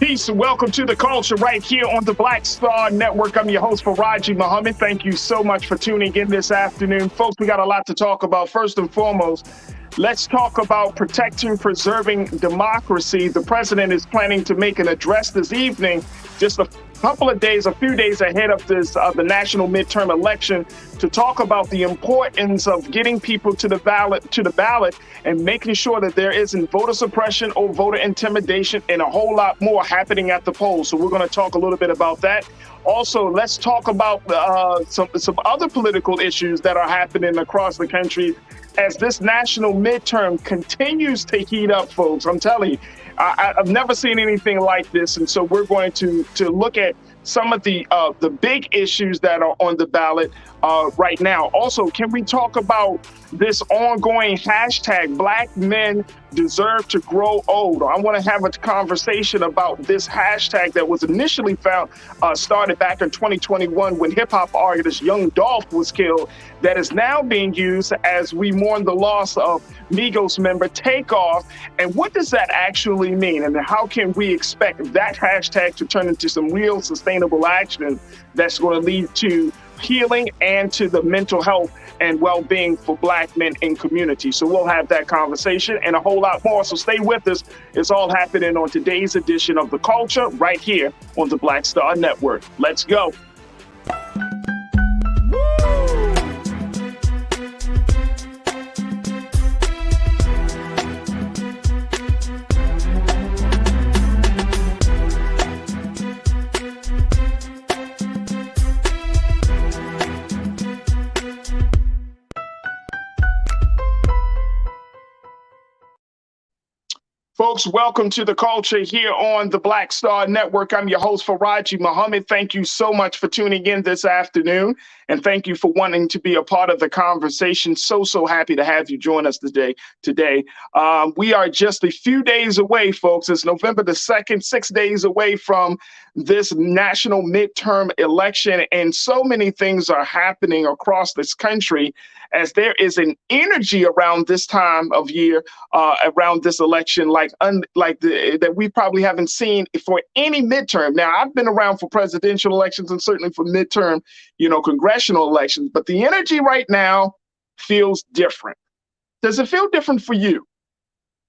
Peace and welcome to the culture right here on the Black Star Network. I'm your host, Farajii Muhammad. Thank you so much for tuning in this afternoon. Folks, we got a lot to talk about. First and foremost, let's talk about protecting, preserving democracy. The president is planning to make an address this evening, just a few days ahead of the national midterm election, to talk about the importance of getting people to the ballot and making sure that there isn't voter suppression or voter intimidation and a whole lot more happening at the polls. So we're going to talk a little bit about that. Also, let's talk about some other political issues that are happening across the country as this national midterm continues to heat up, folks. I'm telling you, I've never seen anything like this. And so we're going to look at some of the big issues that are on the ballot right now. Also, can we talk about this ongoing hashtag, Black Men Deserve to Grow Old? I want to have a conversation about this hashtag that was initially started back in 2021 when hip hop artist Young Dolph was killed, that is now being used as we mourn the loss of Migos member Takeoff. And what does that actually mean? And how can we expect that hashtag to turn into some real sustainable action that's going to lead to healing and to the mental health and well-being for Black men in community? So we'll have that conversation and a whole lot more. So stay with us. It's all happening on today's edition of The Culture right here on the Black Star Network. Let's go. Folks, welcome to the culture here on the Black Star Network. I'm your host, Farajii Muhammad. Thank you so much for tuning in this afternoon. And thank you for wanting to be a part of the conversation. So happy to have you join us today. We are just a few days away, folks. It's November the 2nd, 6 days away from this national midterm election. And so many things are happening across this country as there is an energy around this time of year, around this election, that we probably haven't seen for any midterm. Now, I've been around for presidential elections and certainly for midterm, congressional elections, but the energy right now feels different. Does it feel different for you?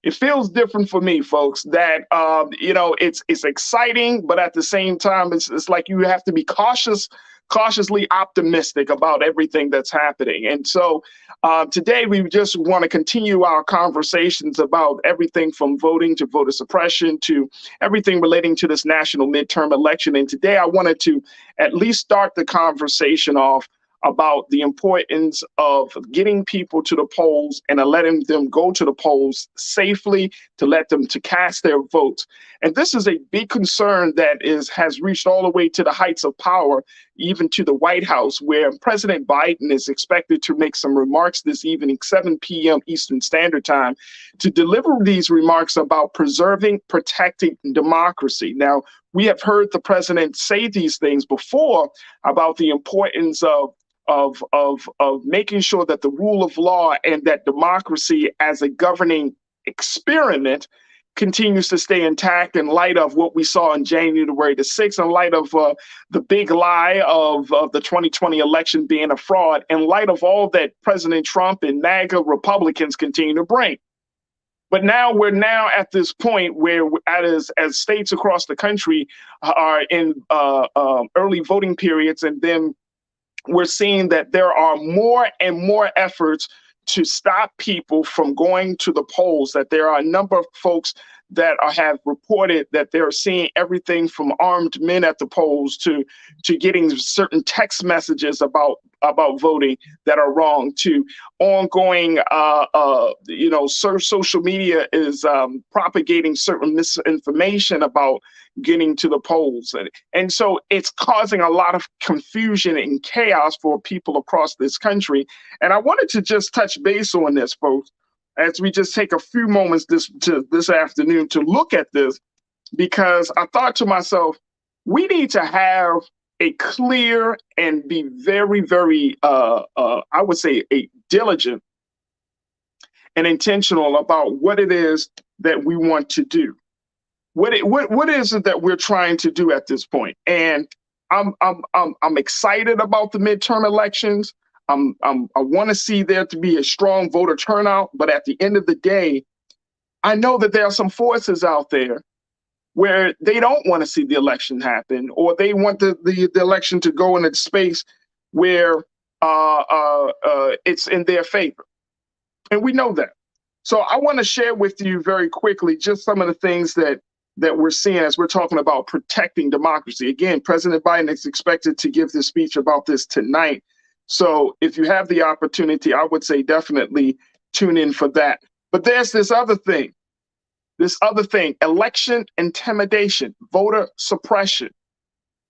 It feels different for me, folks, that, it's exciting, but at the same time, it's like you have to be cautiously optimistic about everything that's happening. And so today we just want to continue our conversations about everything from voting to voter suppression to everything relating to this national midterm election. And today I wanted to at least start the conversation off about the importance of getting people to the polls and letting them go to the polls safely, to let them to cast their votes. And this is a big concern that has reached all the way to the heights of power, even to the White House, where President Biden is expected to make some remarks this evening, 7 p.m. Eastern Standard Time, to deliver these remarks about preserving, protecting democracy. Now, we have heard the president say these things before about the importance of making sure that the rule of law and that democracy as a governing experiment continues to stay intact in light of what we saw on January the 6th, in light of the big lie of the 2020 election being a fraud, in light of all that President Trump and MAGA Republicans continue to bring. But now we're at this point where, as states across the country are in early voting periods, and then we're seeing that there are more and more efforts to stop people from going to the polls, that there are a number of folks that have reported that they're seeing everything from armed men at the polls to getting certain text messages about voting that are wrong, to ongoing, social media is propagating certain misinformation about getting to the polls. And so it's causing a lot of confusion and chaos for people across this country. And I wanted to just touch base on this, folks, as we just take a few moments this afternoon to look at this, because I thought to myself, we need to have a clear and be very, very, I would say, diligent and intentional about what it is that we want to do. what is it that we're trying to do at this point? And I'm excited about the midterm elections. I want to see there to be a strong voter turnout, but at the end of the day, I know that there are some forces out there where they don't want to see the election happen, or they want the election to go in a space where it's in their favor. And we know that. So I want to share with you very quickly just some of the things that we're seeing as we're talking about protecting democracy. Again, President Biden is expected to give this speech about this tonight. So if you have the opportunity, I would say definitely tune in for that. But there's this other thing, election intimidation, voter suppression.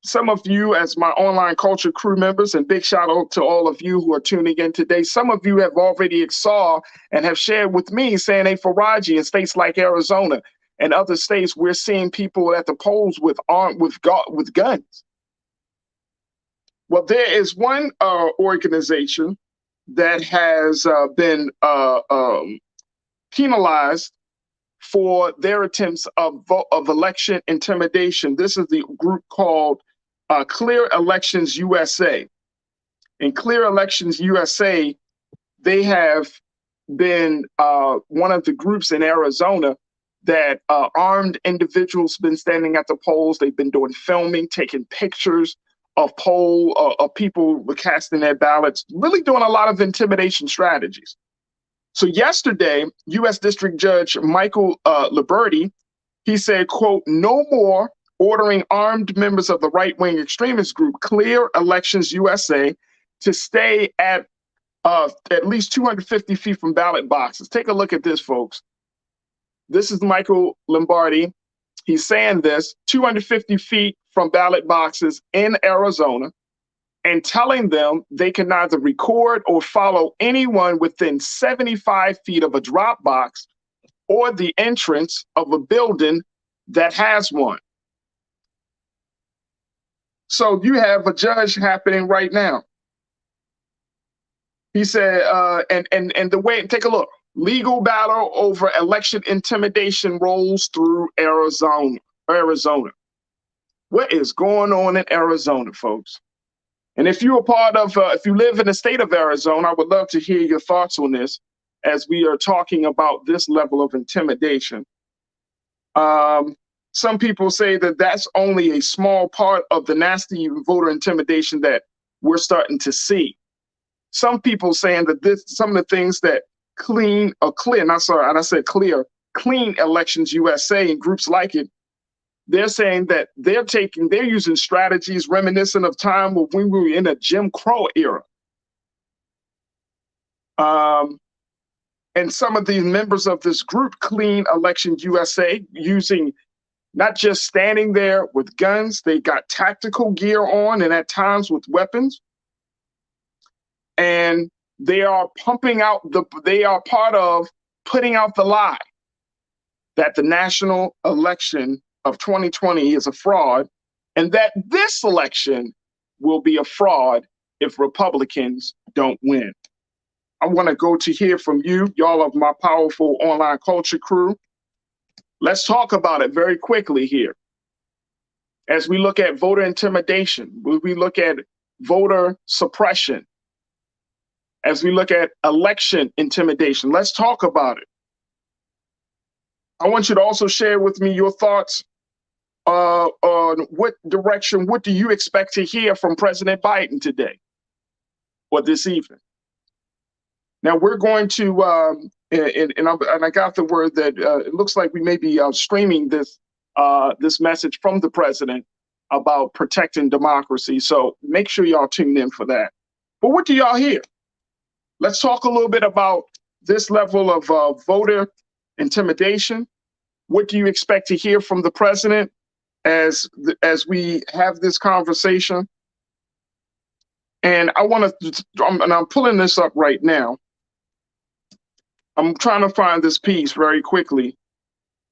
Some of you, as my online culture crew members, and big shout out to all of you who are tuning in today. Some of you have already saw and have shared with me saying, hey, Farajii, in states like Arizona and other states, we're seeing people at the polls with guns. Well, there is one organization that has been penalized for their attempts of election intimidation. This is the group called Clear Elections USA. In Clear Elections USA, they have been one of the groups in Arizona that armed individuals been standing at the polls. They've been doing filming, taking pictures of people casting their ballots, really doing a lot of intimidation strategies. So yesterday, U.S. District Judge Michael Liberty, he said, quote, no more ordering armed members of the right-wing extremist group Clear Elections USA to stay at least 250 feet from ballot boxes. Take a look at this, folks. This is Michael Lombardi. He's saying this, 250 feet from ballot boxes in Arizona, and telling them they can neither record or follow anyone within 75 feet of a drop box or the entrance of a building that has one. So you have a judge happening right now. He said, and the way, take a look, legal battle over election intimidation rolls through Arizona. What is going on in Arizona, folks? And if you're a part of, if you live in the state of Arizona, I would love to hear your thoughts on this as we are talking about this level of intimidation. Some people say that that's only a small part of the nasty voter intimidation that we're starting to see. Some people saying that some of the things that Clean Elections USA and groups like it, they're saying that they're using strategies reminiscent of time when we were in a Jim Crow era. And some of the members of this group, Clean Elections USA, using not just standing there with guns, they got tactical gear on and at times with weapons. And they are they are part of putting out the lie that the national election of 2020 is a fraud, and that this election will be a fraud if Republicans don't win. I want to go to hear from you, y'all of my powerful online culture crew. Let's talk about it very quickly here. As we look at voter intimidation, we look at voter suppression, as we look at election intimidation, let's talk about it. I want you to also share with me your thoughts on what do you expect to hear from President Biden today or this evening? Now we're going to, and I got the word that it looks like we may be streaming this message from the president about protecting democracy. So make sure y'all tune in for that. But what do y'all hear? Let's talk a little bit about this level of voter intimidation. What do you expect to hear from the president as we have this conversation? And I'm pulling this up right now. I'm trying to find this piece very quickly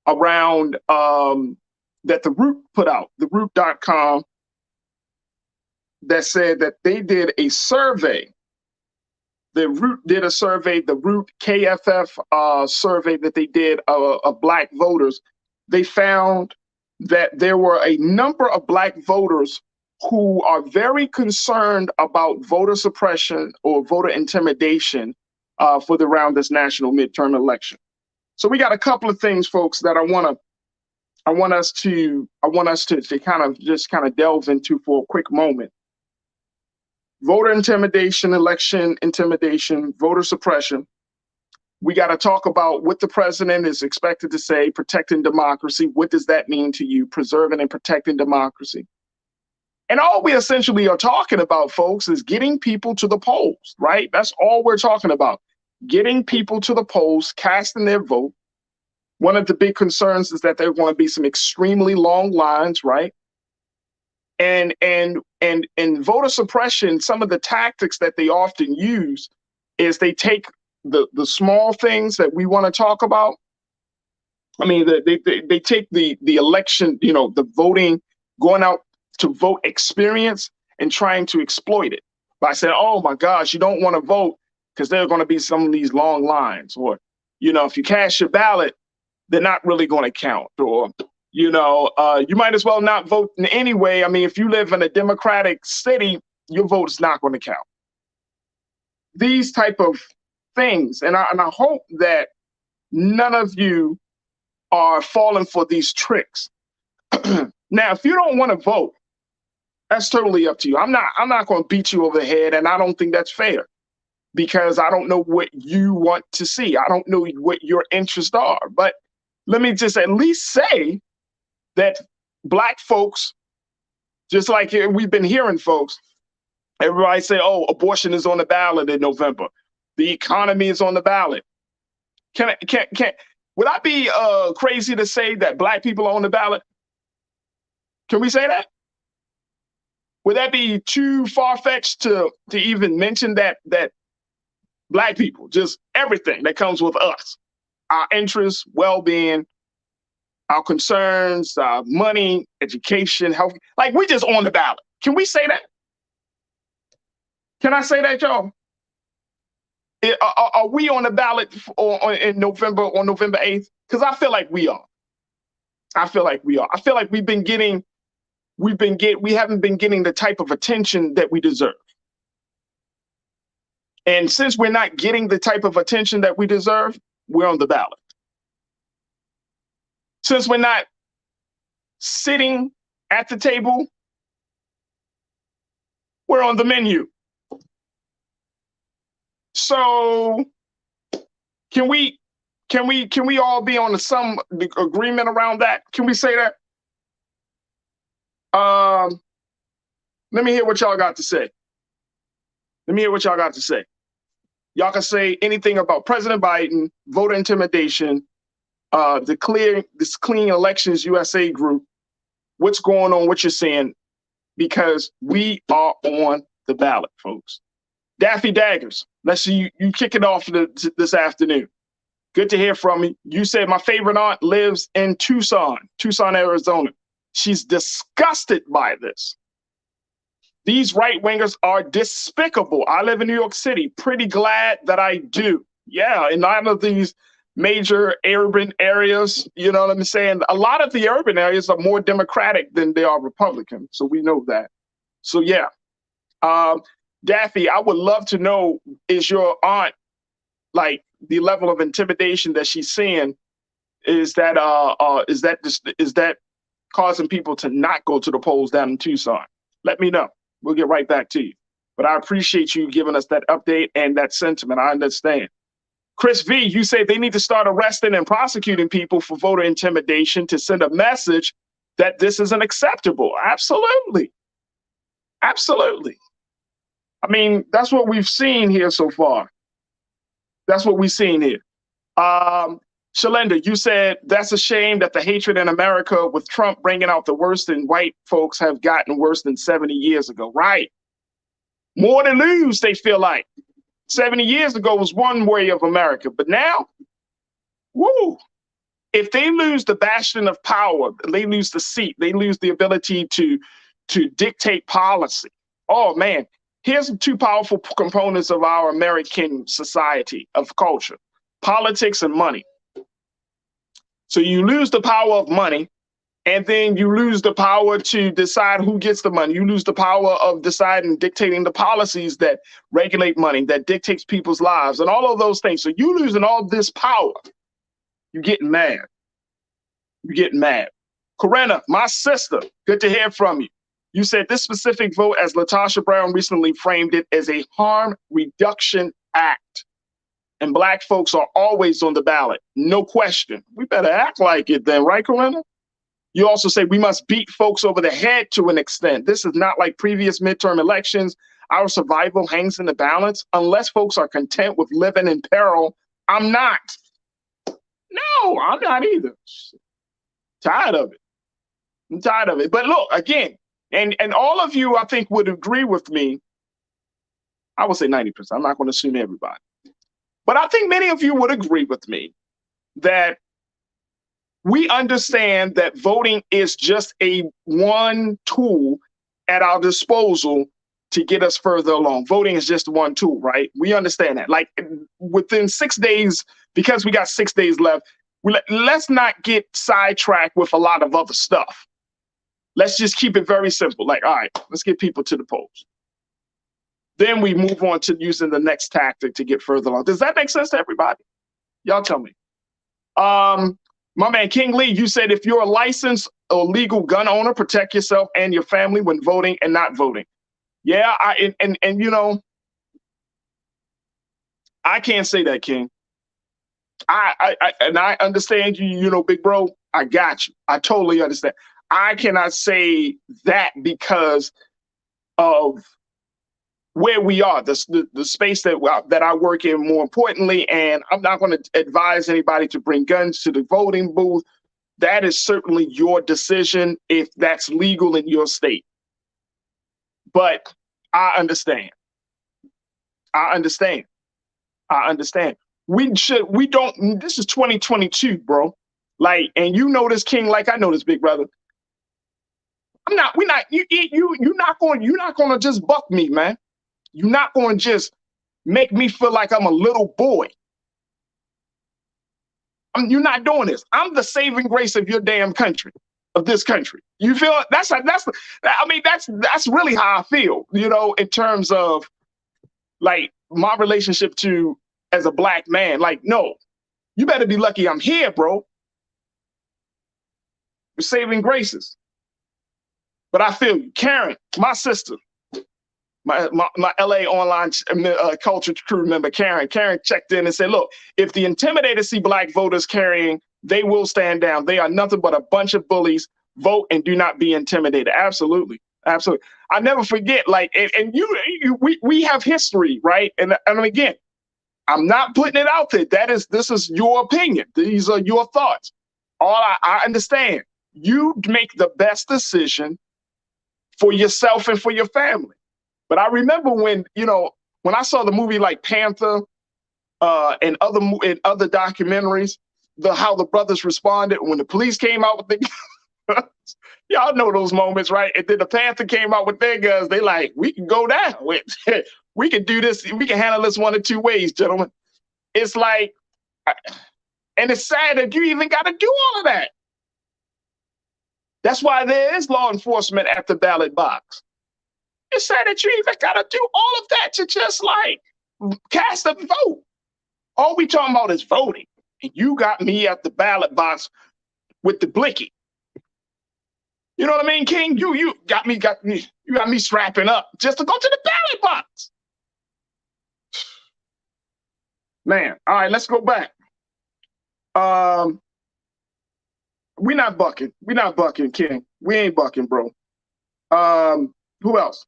around that the Root put out, the Root.com, that said that they did a survey. The Root did a survey, the Root KFF survey that they did of Black voters. They found that there were a number of Black voters who are very concerned about voter suppression or voter intimidation for around this national midterm election. So we got a couple of things, folks, that I want us to kind of delve into for a quick moment. Voter intimidation, election intimidation, voter suppression. We got to talk about what the president is expected to say, protecting democracy. What does that mean to you, preserving and protecting democracy? And all we essentially are talking about, folks, is getting people to the polls, right? That's all we're talking about. Getting people to the polls, casting their vote. One of the big concerns is that there are going to be some extremely long lines, right? And voter suppression, some of the tactics that they often use is they take the small things that we want to talk about. I mean, they take the election, the voting, going out to vote experience and trying to exploit it by saying, oh my gosh, you don't want to vote because there are going to be some of these long lines, or, if you cast your ballot, they're not really going to count, or, you might as well not vote in any way. I mean, if you live in a Democratic city, your vote is not going to count. These type of things. And I hope that none of you are falling for these tricks. Now, if you don't want to vote, that's totally up to you. I'm not going to beat you over the head, and I don't think that's fair, because I don't know what you want to see. I don't know what your interests are. But let me just at least say that Black folks, just like we've been hearing, folks, everybody say, oh, abortion is on the ballot in November. The economy is on the ballot. Would I be crazy to say that Black people are on the ballot? Can we say that? Would that be too far-fetched to even mention that Black people, just everything that comes with us, our interests, well-being, our concerns, money, education, health, like we just on the ballot. Can we say that? Can I say that, y'all? Are we on the ballot in November, on November 8th? Because I feel like we are. I feel like we we haven't been getting the type of attention that we deserve. And since we're not getting the type of attention that we deserve, we're on the ballot. Since we're not sitting at the table, we're on the menu. So can we all be on some agreement around that? Can we say that? Let me hear what y'all got to say. Y'all can say anything about President Biden, voter intimidation, this Clean Elections USA group, what's going on, what you're saying, because we are on the ballot, folks. Daffy Daggers, let's see you kick it off this afternoon. Good to hear from you. You said my favorite aunt lives in Tucson, Arizona. She's disgusted by this. These right-wingers are despicable. I live in New York City. Pretty glad that I do. Yeah, in none of these major urban areas, you know what I'm saying? A lot of the urban areas are more Democratic than they are Republican. So we know that. So yeah. Daffy, I would love to know, is your aunt, like, the level of intimidation that she's seeing, is that causing people to not go to the polls down in Tucson? Let me know. We'll get right back to you. But I appreciate you giving us that update and that sentiment. I understand. Chris V, you say they need to start arresting and prosecuting people for voter intimidation to send a message that this isn't acceptable. Absolutely. Absolutely. I mean, that's what we've seen here so far. That's what we've seen here. Shalenda, you said that's a shame that the hatred in America with Trump bringing out the worst in white folks have gotten worse than 70 years ago. Right. More to lose, they feel like. 70 years ago was one way of America, but now, woo, if they lose the bastion of power, they lose the seat, they lose the ability to dictate policy. Oh man, here's two powerful components of our American society, of culture: politics and money. So you lose the power of money And then you lose the power to decide who gets the money. You lose the power of deciding, dictating the policies that regulate money, that dictates people's lives, and all of those things. So you losing all this power. You're getting mad. You're getting mad. Corinna, my sister, good to hear from you. You said this specific vote, as Latasha Brown recently framed it, as a harm reduction act. And Black folks are always on the ballot. No question. We better act like it then, right, Corinna? You also say we must beat folks over the head to an extent. This is not like previous midterm elections. Our survival hangs in the balance. Unless folks are content with living in peril, I'm not. No, I'm not either. Tired of it. I'm tired of it. But look, again, and all of you, I think, would agree with me. I would say 90%. I'm not going to assume everybody. But I think many of you would agree with me that we understand that voting is just one tool at our disposal to get us further along. Voting is just one tool, right? We understand that. Like within 6 days, because we got 6 days left, let's not get sidetracked with a lot of other stuff. Let's just keep it very simple. Like, all right, let's get people to the polls. Then we move on to using the next tactic to get further along. Does that make sense to everybody? Y'all tell me. My man, King Lee, you said if you're a licensed or legal gun owner, protect yourself and your family when voting and not voting. Yeah, and you know, I can't say that, King. I understand you, you know, big bro, I got you. I totally understand. I cannot say that because of where we are, the space that I work in, more importantly, and I'm not going to advise anybody to bring guns to the voting booth. That is certainly your decision if that's legal in your state. But I understand. I understand. I understand. We don't, this is 2022, bro. Like, and you know this, King, like I know this, big brother. You're not going to just buck me, man. You're not going to just make me feel like I'm a little boy. You're not doing this. I'm the saving grace of your damn country, of this country. You feel it? That's really how I feel, you know, in terms of like my relationship to as a Black man. Like, no, you better be lucky I'm here, bro. We're saving graces. But I feel you. Karen, my sister, my LA online culture crew member, Karen checked in and said, look, if the intimidators see Black voters carrying, they will stand down. They are nothing but a bunch of bullies. Vote and do not be intimidated. Absolutely. Absolutely. I never forget, like, and we have history, right? And again, I'm not putting it out there. This is your opinion. These are your thoughts. I understand. You make the best decision for yourself and for your family. But I remember when I saw the movie like Panther and other documentaries, how the brothers responded when the police came out with the y'all know those moments, right? And then the Panther came out with their guns. They like, we can go down. We can do this. We can handle this one of two ways, gentlemen. It's like, and it's sad that you even got to do all of that. That's why there is law enforcement at the ballot box. It's sad that you even got to do all of that to just like cast a vote. All we talking about is voting. And you got me at the ballot box with the blicky. You know what I mean, King? You got me strapping up just to go to the ballot box. Man, all right, let's go back. We're not bucking. We're not bucking, King. We ain't bucking, bro. Who else?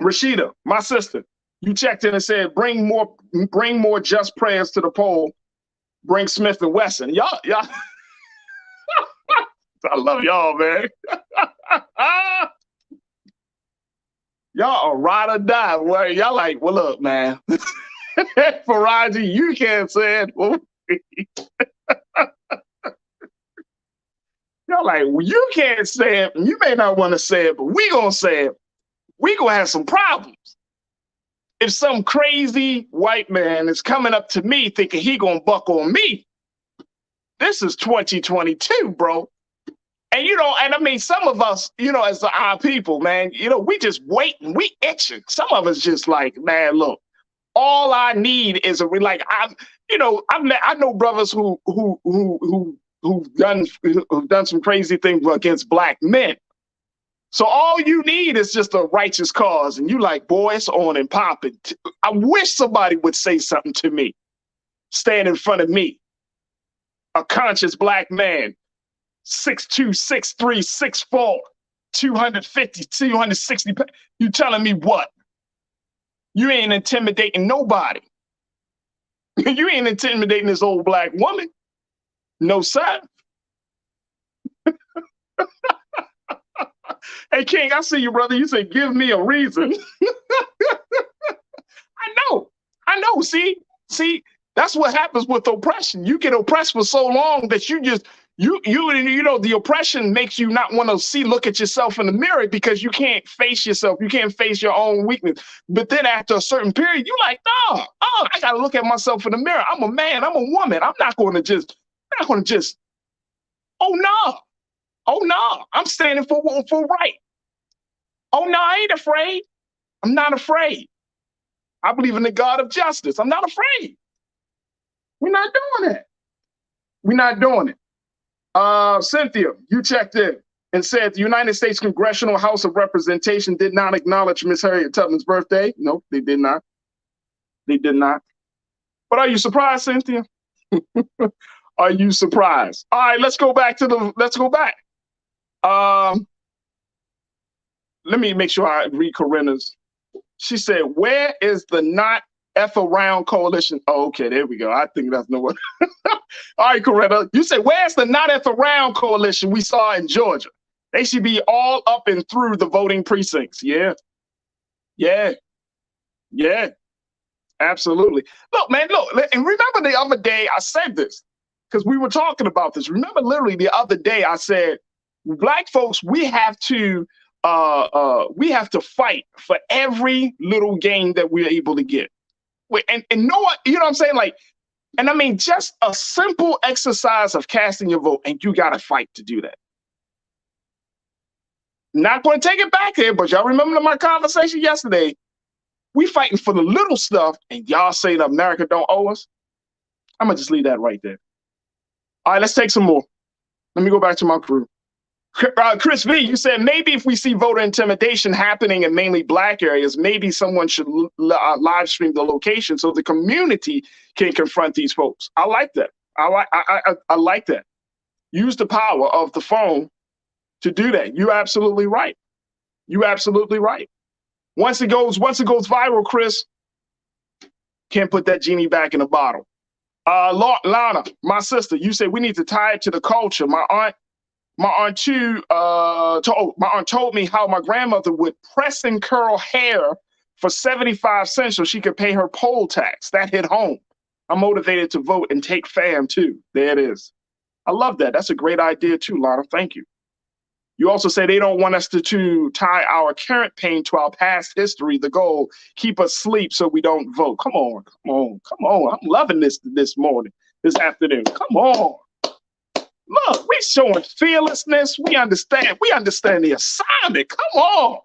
Rashida, my sister. You checked in and said, bring more just prayers to the poll. Bring Smith and Wesson. Y'all. I love y'all, man. Y'all are ride or die. Well, y'all like, well, look, man. Farajii, you can't say it. Y'all like, well, you can't say it. You may not want to say it, but we gonna say it. We gonna have some problems. If some crazy white man is coming up to me thinking he gonna buck on me, this is 2022, bro. And and I mean, some of us, as our people, man, we just waiting, we itching. Some of us just like, man, look, all I need is I know brothers who've done some crazy things against black men. So all you need is just a righteous cause, and you like, boy, it's on and popping. I wish somebody would say something to me, stand in front of me, a conscious black man, 6'2", 6'3", 6'4", 250, 260. You telling me what? You ain't intimidating nobody. You ain't intimidating this old black woman. No, sir. Hey, King, I see you, brother. You say, give me a reason. I know. See, that's what happens with oppression. You get oppressed for so long that the oppression makes you not want to look at yourself in the mirror because you can't face yourself. You can't face your own weakness. But then after a certain period, you like, I got to look at myself in the mirror. I'm a man. I'm a woman. I'm not going to just, oh no, I'm standing for right. Oh no, I ain't afraid. I'm not afraid. I believe in the God of justice. I'm not afraid. We're not doing it. Cynthia, you checked in and said the United States Congressional House of Representation did not acknowledge Miss Harriet Tubman's birthday. No, they did not. They did not. But are you surprised, Cynthia? Are you surprised? All right, let's go back. Let me make sure I read Corinna's. She said, where is the Not F Around Coalition? Oh, okay, there we go. I think that's no one. All right, Corinna, you say, where's the Not F Around Coalition we saw in Georgia? They should be all up and through the voting precincts. Yeah, absolutely. Look, man, and remember the other day I said this, because we were talking about this. Remember literally the other day I said, black folks, we have to fight for every little gain that we're able to get. And know what, you know what I'm saying? Like, and I mean, just a simple exercise of casting your vote, and you got to fight to do that. Not going to take it back here, but y'all remember my conversation yesterday? We fighting for the little stuff, and y'all saying America don't owe us? I'm going to just leave that right there. All right, let's take some more. Let me go back to my crew. Chris V, you said maybe if we see voter intimidation happening in mainly black areas, maybe someone should live stream the location so the community can confront these folks. I like that. I like that. Use the power of the phone to do that. You're absolutely right. Once it goes viral, Chris, can't put that genie back in the bottle. Lana, my sister, you said we need to tie it to the culture. My aunt told me how my grandmother would press and curl hair for 75 cents so she could pay her poll tax. That hit home. I'm motivated to vote and take fam too. There it is. I love that. That's a great idea too, Lana. Thank you. You also say they don't want us to tie our current pain to our past history. The goal, keep us asleep so we don't vote. Come on. I'm loving this afternoon. Come on. Look, we showing fearlessness. We understand the assignment. Come on.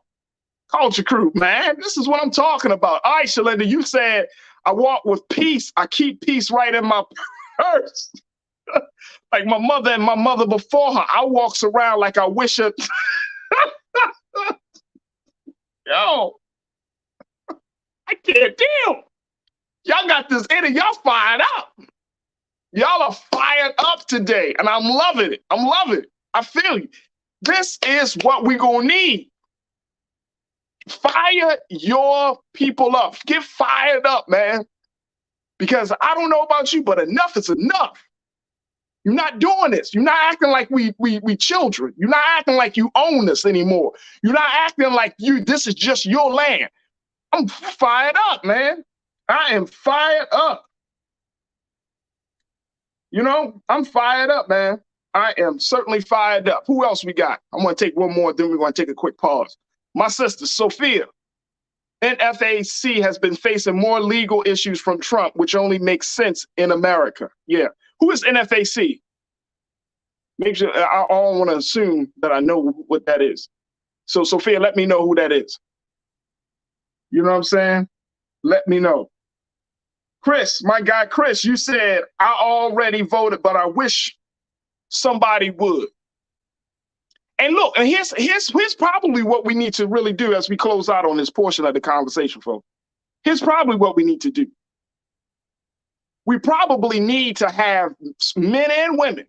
Culture Crew, man. This is what I'm talking about. All right, Shalinda, you said, I walk with peace. I keep peace right in my purse. Like my mother before her. I walks around like I wish her. Yo, I can't deal. Y'all got this in it. Y'all fired up. Y'all are fired up today, and I'm loving it. I feel you. This is what we're going to need. Fire your people up. Get fired up, man. Because I don't know about you, but enough is enough. You're not doing this. You're not acting like we children. You're not acting like you own this anymore. You're not acting like this is just your land. I'm fired up, man. I am fired up. I'm fired up, man. I am certainly fired up. Who else we got? I'm going to take one more, then we're going to take a quick pause. My sister, Sophia. NFAC has been facing more legal issues from Trump, which only makes sense in America. Yeah. Who is NFAC? Make sure I don't want to assume that I know what that is. So Sophia, let me know who that is. You know what I'm saying? Let me know. Chris, my guy Chris, you said I already voted, but I wish somebody would. And look, and here's probably what we need to really do as we close out on this portion of the conversation, folks. Here's probably what we need to do. We probably need to have men and women.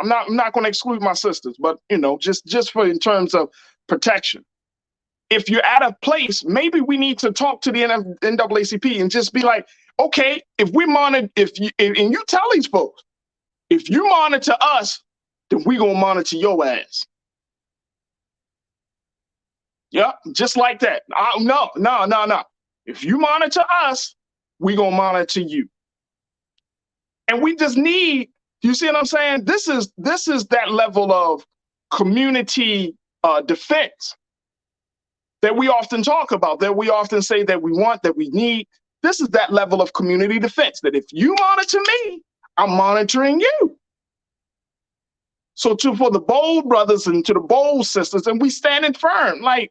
I'm not going to exclude my sisters, but just for in terms of protection. If you're at a place, maybe we need to talk to the NAACP and just be like, okay, if we monitor, and you tell these folks, if you monitor us, then we gonna monitor your ass. Yeah, just like that. No. If you monitor us, we gonna monitor you. And we just need, you see what I'm saying? This is that level of community defense that we often talk about, that we often say that we want, that we need. This is that level of community defense, that if you monitor me, I'm monitoring you. So for the bold brothers and to the bold sisters, and we standing firm, like,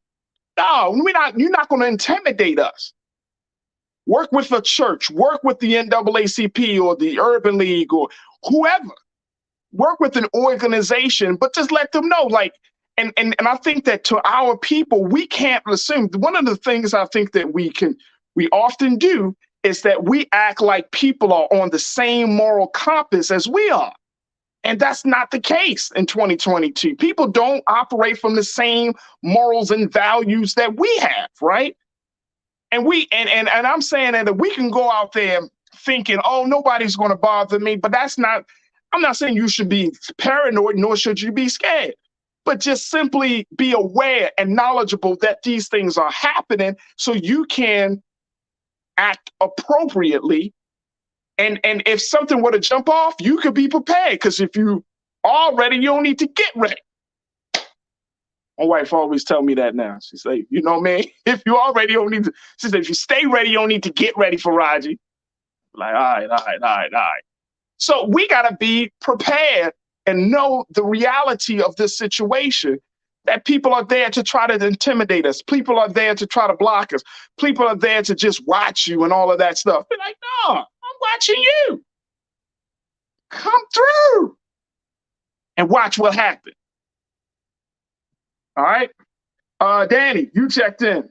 no, you're not going to intimidate us. Work with the church, work with the NAACP or the Urban League or whoever. Work with an organization, but just let them know, like, and I think that to our people, we can't assume. One of the things I think that we often do is that we act like people are on the same moral compass as we are. And that's not the case in 2022. People don't operate from the same morals and values that we have, right? And I'm saying that we can go out there thinking, oh, nobody's going to bother me, but I'm not saying you should be paranoid, nor should you be scared, but just simply be aware and knowledgeable that these things are happening so you can act appropriately. And if something were to jump off, you could be prepared, because if you are ready, you don't need to get ready. My wife always tell me that now. She say, you know, man, if you already don't need to, she said, if you stay ready, you don't need to get ready, Farajii. Like, all right. So we got to be prepared and know the reality of this situation, that people are there to try to intimidate us. People are there to try to block us. People are there to just watch you and all of that stuff. Be like, no, I'm watching you. Come through and watch what happens. All right. Danny, you checked in.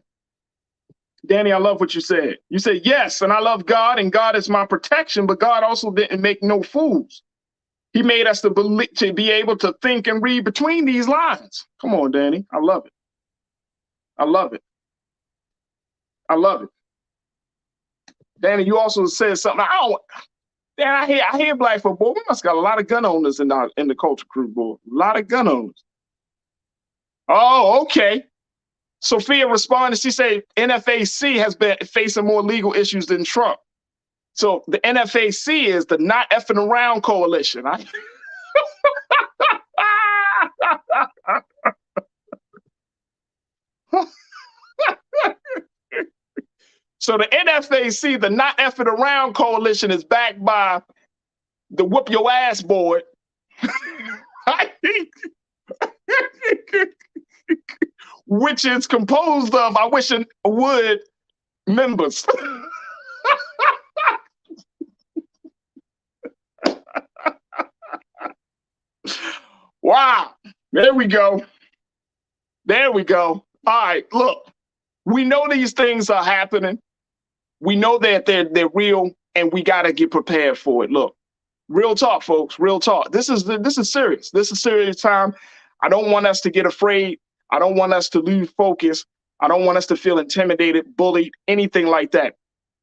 Danny, I love what you said. You said, yes, and I love God, and God is my protection, but God also didn't make no fools. He made us to be able to think and read between these lines. Come on, Danny. I love it. I love it. I love it. Danny, you also said something. I hear black folk, boy, we must got a lot of gun owners in the culture crew, boy. A lot of gun owners. Oh, okay. Sophia responded. She said NFAC has been facing more legal issues than Trump. So the NFAC is the Not Effing Around Coalition. So the NFAC, the Not Effing Around Coalition, is backed by the Whoop Your Ass Board. Which is composed of, I wish it would, members. Wow. There we go. There we go. All right, look, we know these things are happening. We know that they're real, and we got to get prepared for it. Look, real talk, folks, real talk. This is serious. This is serious time. I don't want us to get afraid. I don't want us to lose focus. I don't want us to feel intimidated, bullied, anything like that.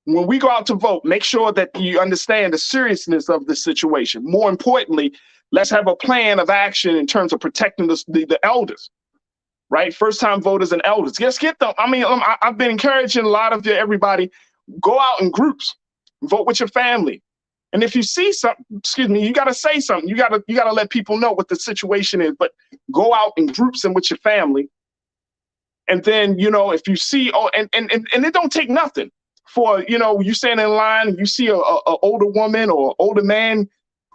When we go out to vote, make sure that you understand the seriousness of this situation. More importantly, let's have a plan of action in terms of protecting the elders, right? First-time voters and elders. Just get them. I mean, I've been encouraging a lot of everybody, go out in groups, vote with your family. And if you see something, you got to say something. You got to let people know what the situation is, but go out in groups and with your family. And then, if you see, and it don't take nothing for, you stand in line and you see a older woman or older man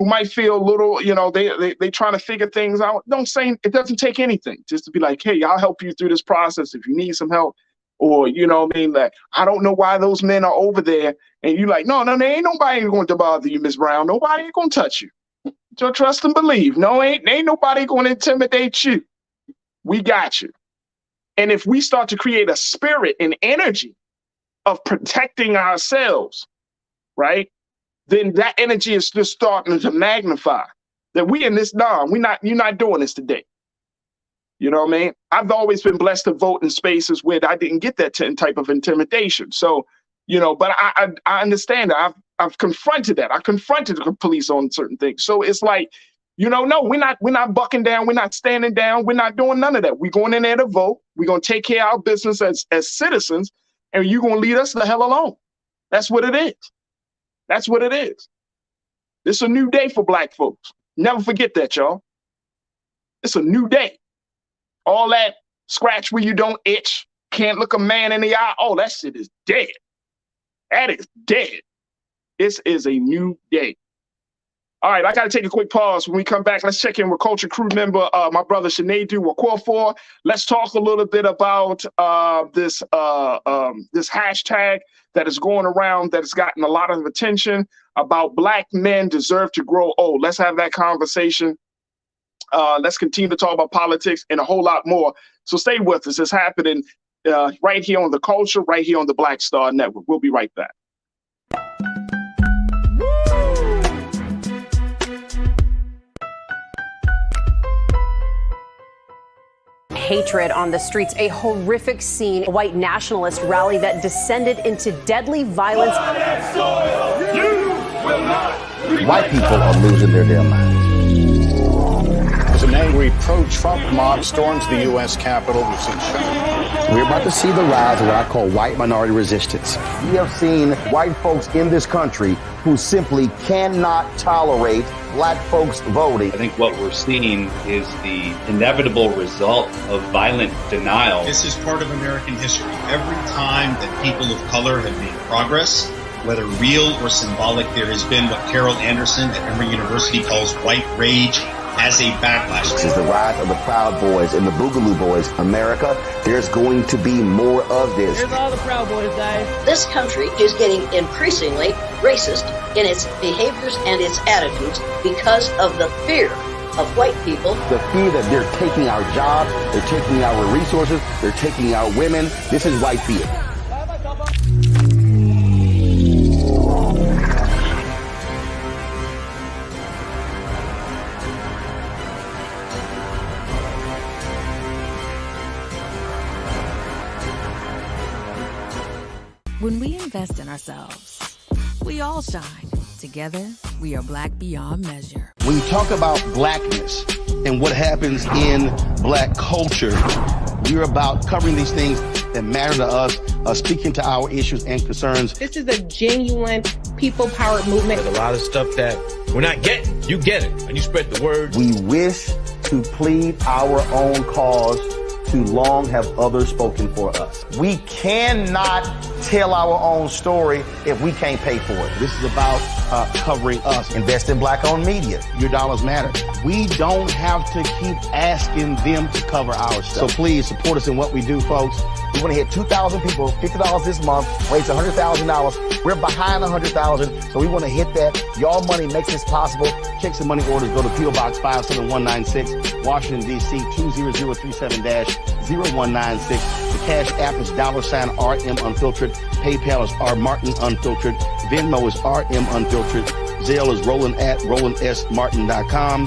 who might feel a little, they trying to figure things out. Don't say it doesn't take anything just to be like, hey, I'll help you through this process if you need some help. Or, like, I don't know why those men are over there. And you like, no, there ain't nobody going to bother you, Miss Brown. Nobody ain't going to touch you. Just trust and believe. No, ain't nobody going to intimidate you. We got you. And if we start to create a spirit and energy of protecting ourselves, right, then that energy is just starting to magnify that we in this, you're not doing this today. You know what I mean? I've always been blessed to vote in spaces where I didn't get that type of intimidation. So, but I understand that. I've confronted that. I confronted the police on certain things. So it's like, no, we're not bucking down. We're not standing down. We're not doing none of that. We're going in there to vote. We're going to take care of our business as citizens, and you're going to leave us the hell alone. That's what it is. That's what it is. It's a new day for Black folks. Never forget that, y'all. It's a new day. All that scratch where you don't itch, can't look a man in the eye. Oh, that shit is dead. That is dead. This is a new day. All right, I got to take a quick pause. When we come back, let's check in with Culture Crew member, my brother Sinedu Wakofor. Let's talk a little bit about this hashtag that is going around that has gotten a lot of attention about Black men deserve to grow old. Let's have that conversation. Let's continue to talk about politics and a whole lot more. So stay with us. It's happening right here on The Culture, right here on the Black Star Network. We'll be right back. Hatred on the streets, a horrific scene, a white nationalist rally that descended into deadly violence. White people are losing their damn minds. An angry pro-Trump mob storms the U.S. Capitol. We've seen We're about to see the rise of what I call white minority resistance. We have seen white folks in this country who simply cannot tolerate Black folks voting. I think what we're seeing is the inevitable result of violent denial. This is part of American history. Every time that people of color have made progress, whether real or symbolic, there has been what Carol Anderson at Emory University calls white rage as a backlash. This is the rise of the Proud Boys and the Boogaloo Boys. America, there's going to be more of this. Here's all the Proud Boys, guys. This country is getting increasingly racist in its behaviors and its attitudes because of the fear of white people. The fear that they're taking our jobs, they're taking our resources, they're taking our women. This is white fear. When we invest in ourselves, we all shine. Together, we are Black beyond measure. When you talk about Blackness and what happens in Black culture, we're about covering these things that matter to us, speaking to our issues and concerns. This is a genuine people-powered movement. There's a lot of stuff that we're not getting. You get it, and you spread the word. We wish to plead our own cause. Too long have others spoken for us. We cannot tell our own story if we can't pay for it. This is about covering us. Invest in Black-owned media. Your dollars matter. We don't have to keep asking them to cover our stuff. So please support us in what we do, folks. We want to hit 2,000 people, $50 this month, raise $100,000. We're behind 100,000, so we want to hit that. Y'all money makes this possible. Check some money orders. Go to P.O. Box 57196, Washington, D.C. 20037-0196. The Cash App is $RM Unfiltered. PayPal is R Martin Unfiltered. Venmo is RM Unfiltered. Zelle is Roland@RolandSMartin.com.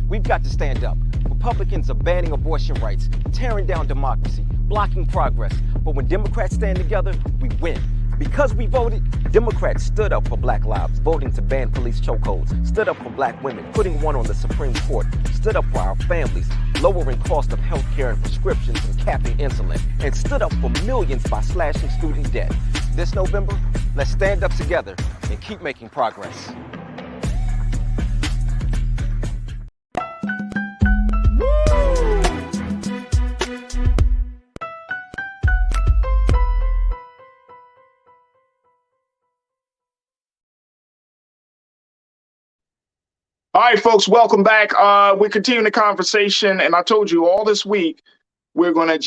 We've got to stand up. Republicans are banning abortion rights, tearing down democracy, blocking progress. But when Democrats stand together, we win. Because we voted, Democrats stood up for Black lives, voting to ban police chokeholds, stood up for Black women, putting one on the Supreme Court, stood up for our families, lowering cost of health care and prescriptions and capping insulin, and stood up for millions by slashing student debt. This November, let's stand up together and keep making progress. All right, folks, welcome back. We're continuing the conversation, and I told you all this week we're gonna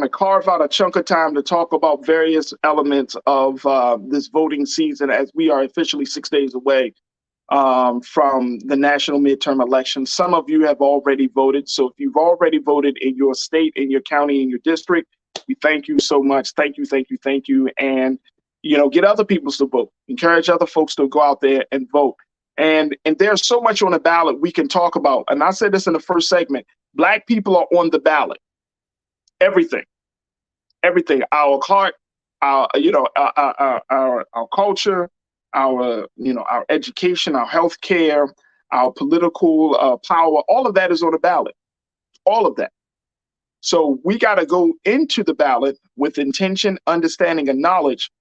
carve out a chunk of time to talk about various elements of this voting season, as we are officially 6 days away from the national midterm election. Some of you have already voted, so if you've already voted in your state, in your county, in your district, we thank you so much. Thank you, and get other people to vote. Encourage other folks to go out there and vote. And there's so much on the ballot we can talk about. And I said this in the first segment. Black people are on the ballot. Everything. Our heart, our culture, our education, our health care, our political power, all of that is on the ballot. All of that. So we got to go into the ballot with intention, understanding, and knowledge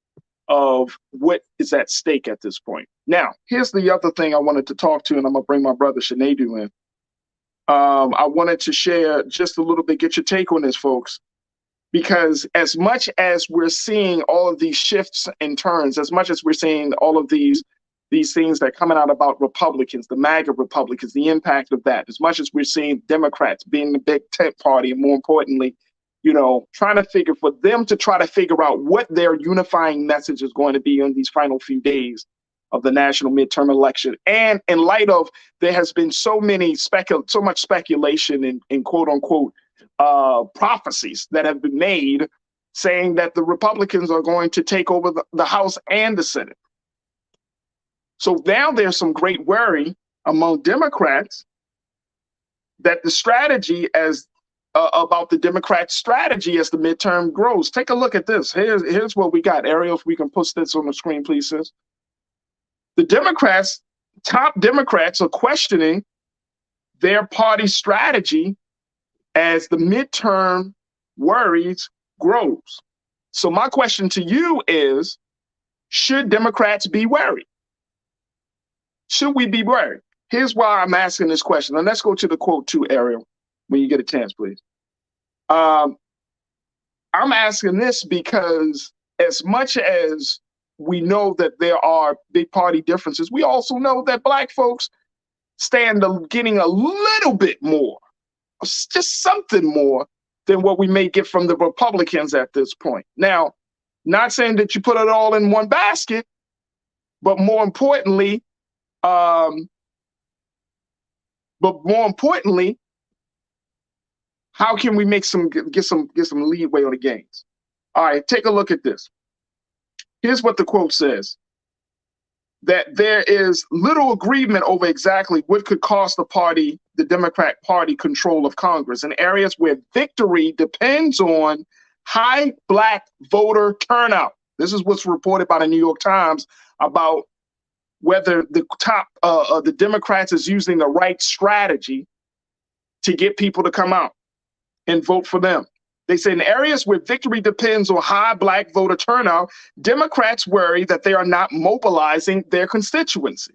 of what is at stake at this point. Now, here's the other thing I wanted to talk to, and I'm going to bring my brother Shanadu in. I wanted to share just a little bit, get your take on this, folks, because as much as we're seeing all of these shifts and turns, as much as we're seeing all of these things that are coming out about Republicans, the MAGA Republicans, the impact of that, as much as we're seeing Democrats being the big tent party, and more importantly, trying to try to figure out what their unifying message is going to be in these final few days of the national midterm election. And in light of there has been so much speculation and quote unquote prophecies that have been made saying that the Republicans are going to take over the House and the Senate. So now there's some great worry among Democrats that the strategy about the Democrat strategy as the midterm grows. Take a look at this. Here's what we got. Ariel, if we can put this on the screen, please, sis. The top Democrats are questioning their party strategy as the midterm worries grows. So my question to you is, should Democrats be worried? Should we be worried? Here's why I'm asking this question. And let's go to the quote too, Ariel, when you get a chance, please. I'm asking this because as much as we know that there are big party differences, we also know that Black folks stand getting a little bit more, just something more than what we may get from the Republicans at this point. Now, not saying that you put it all in one basket, but more importantly, how can we get some leeway on the gains? All right, take a look at this. Here's what the quote says: that there is little agreement over exactly what could cost the Democrat Party, control of Congress in areas where victory depends on high Black voter turnout. This is what's reported by the New York Times about whether the Democrats is using the right strategy to get people to come out and vote for them. They say in areas where victory depends on high Black voter turnout, Democrats worry that they are not mobilizing their constituency.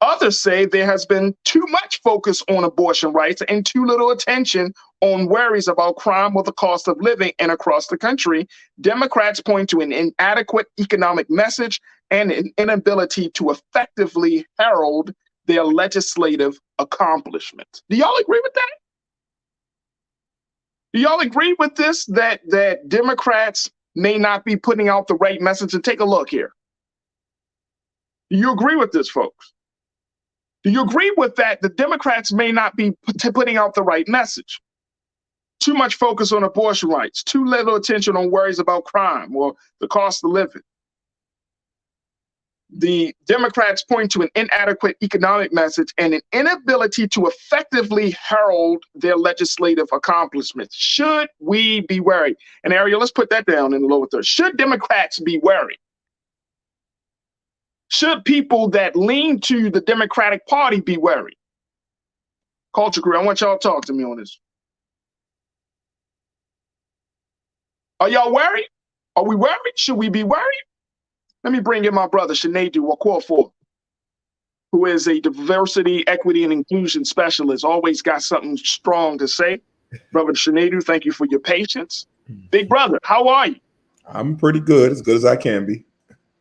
Others say there has been too much focus on abortion rights and too little attention on worries about crime or the cost of living. And across the country, Democrats point to an inadequate economic message and an inability to effectively herald their legislative accomplishments. Do y'all agree with that? Do y'all agree with this, that Democrats may not be putting out the right message? And take a look here. Do you agree with this, folks? Do you agree with that? The Democrats may not be putting out the right message. Too much focus on abortion rights, too little attention on worries about crime or the cost of living. The Democrats point to an inadequate economic message and an inability to effectively herald their legislative accomplishments. Should we be worried? And Ariel, let's put that down in the lower third. Should Democrats be worried? Should people that lean to the Democratic Party be worried? Culture Crew, I want y'all to talk to me on this. Are y'all worried? Are we worried? Should we be worried? Let me bring in my brother, Shanadu Wakorfor, who is a diversity, equity, and inclusion specialist. Always got something strong to say. Brother Shanadu, thank you for your patience. Big brother, how are you? I'm pretty good, as I can be.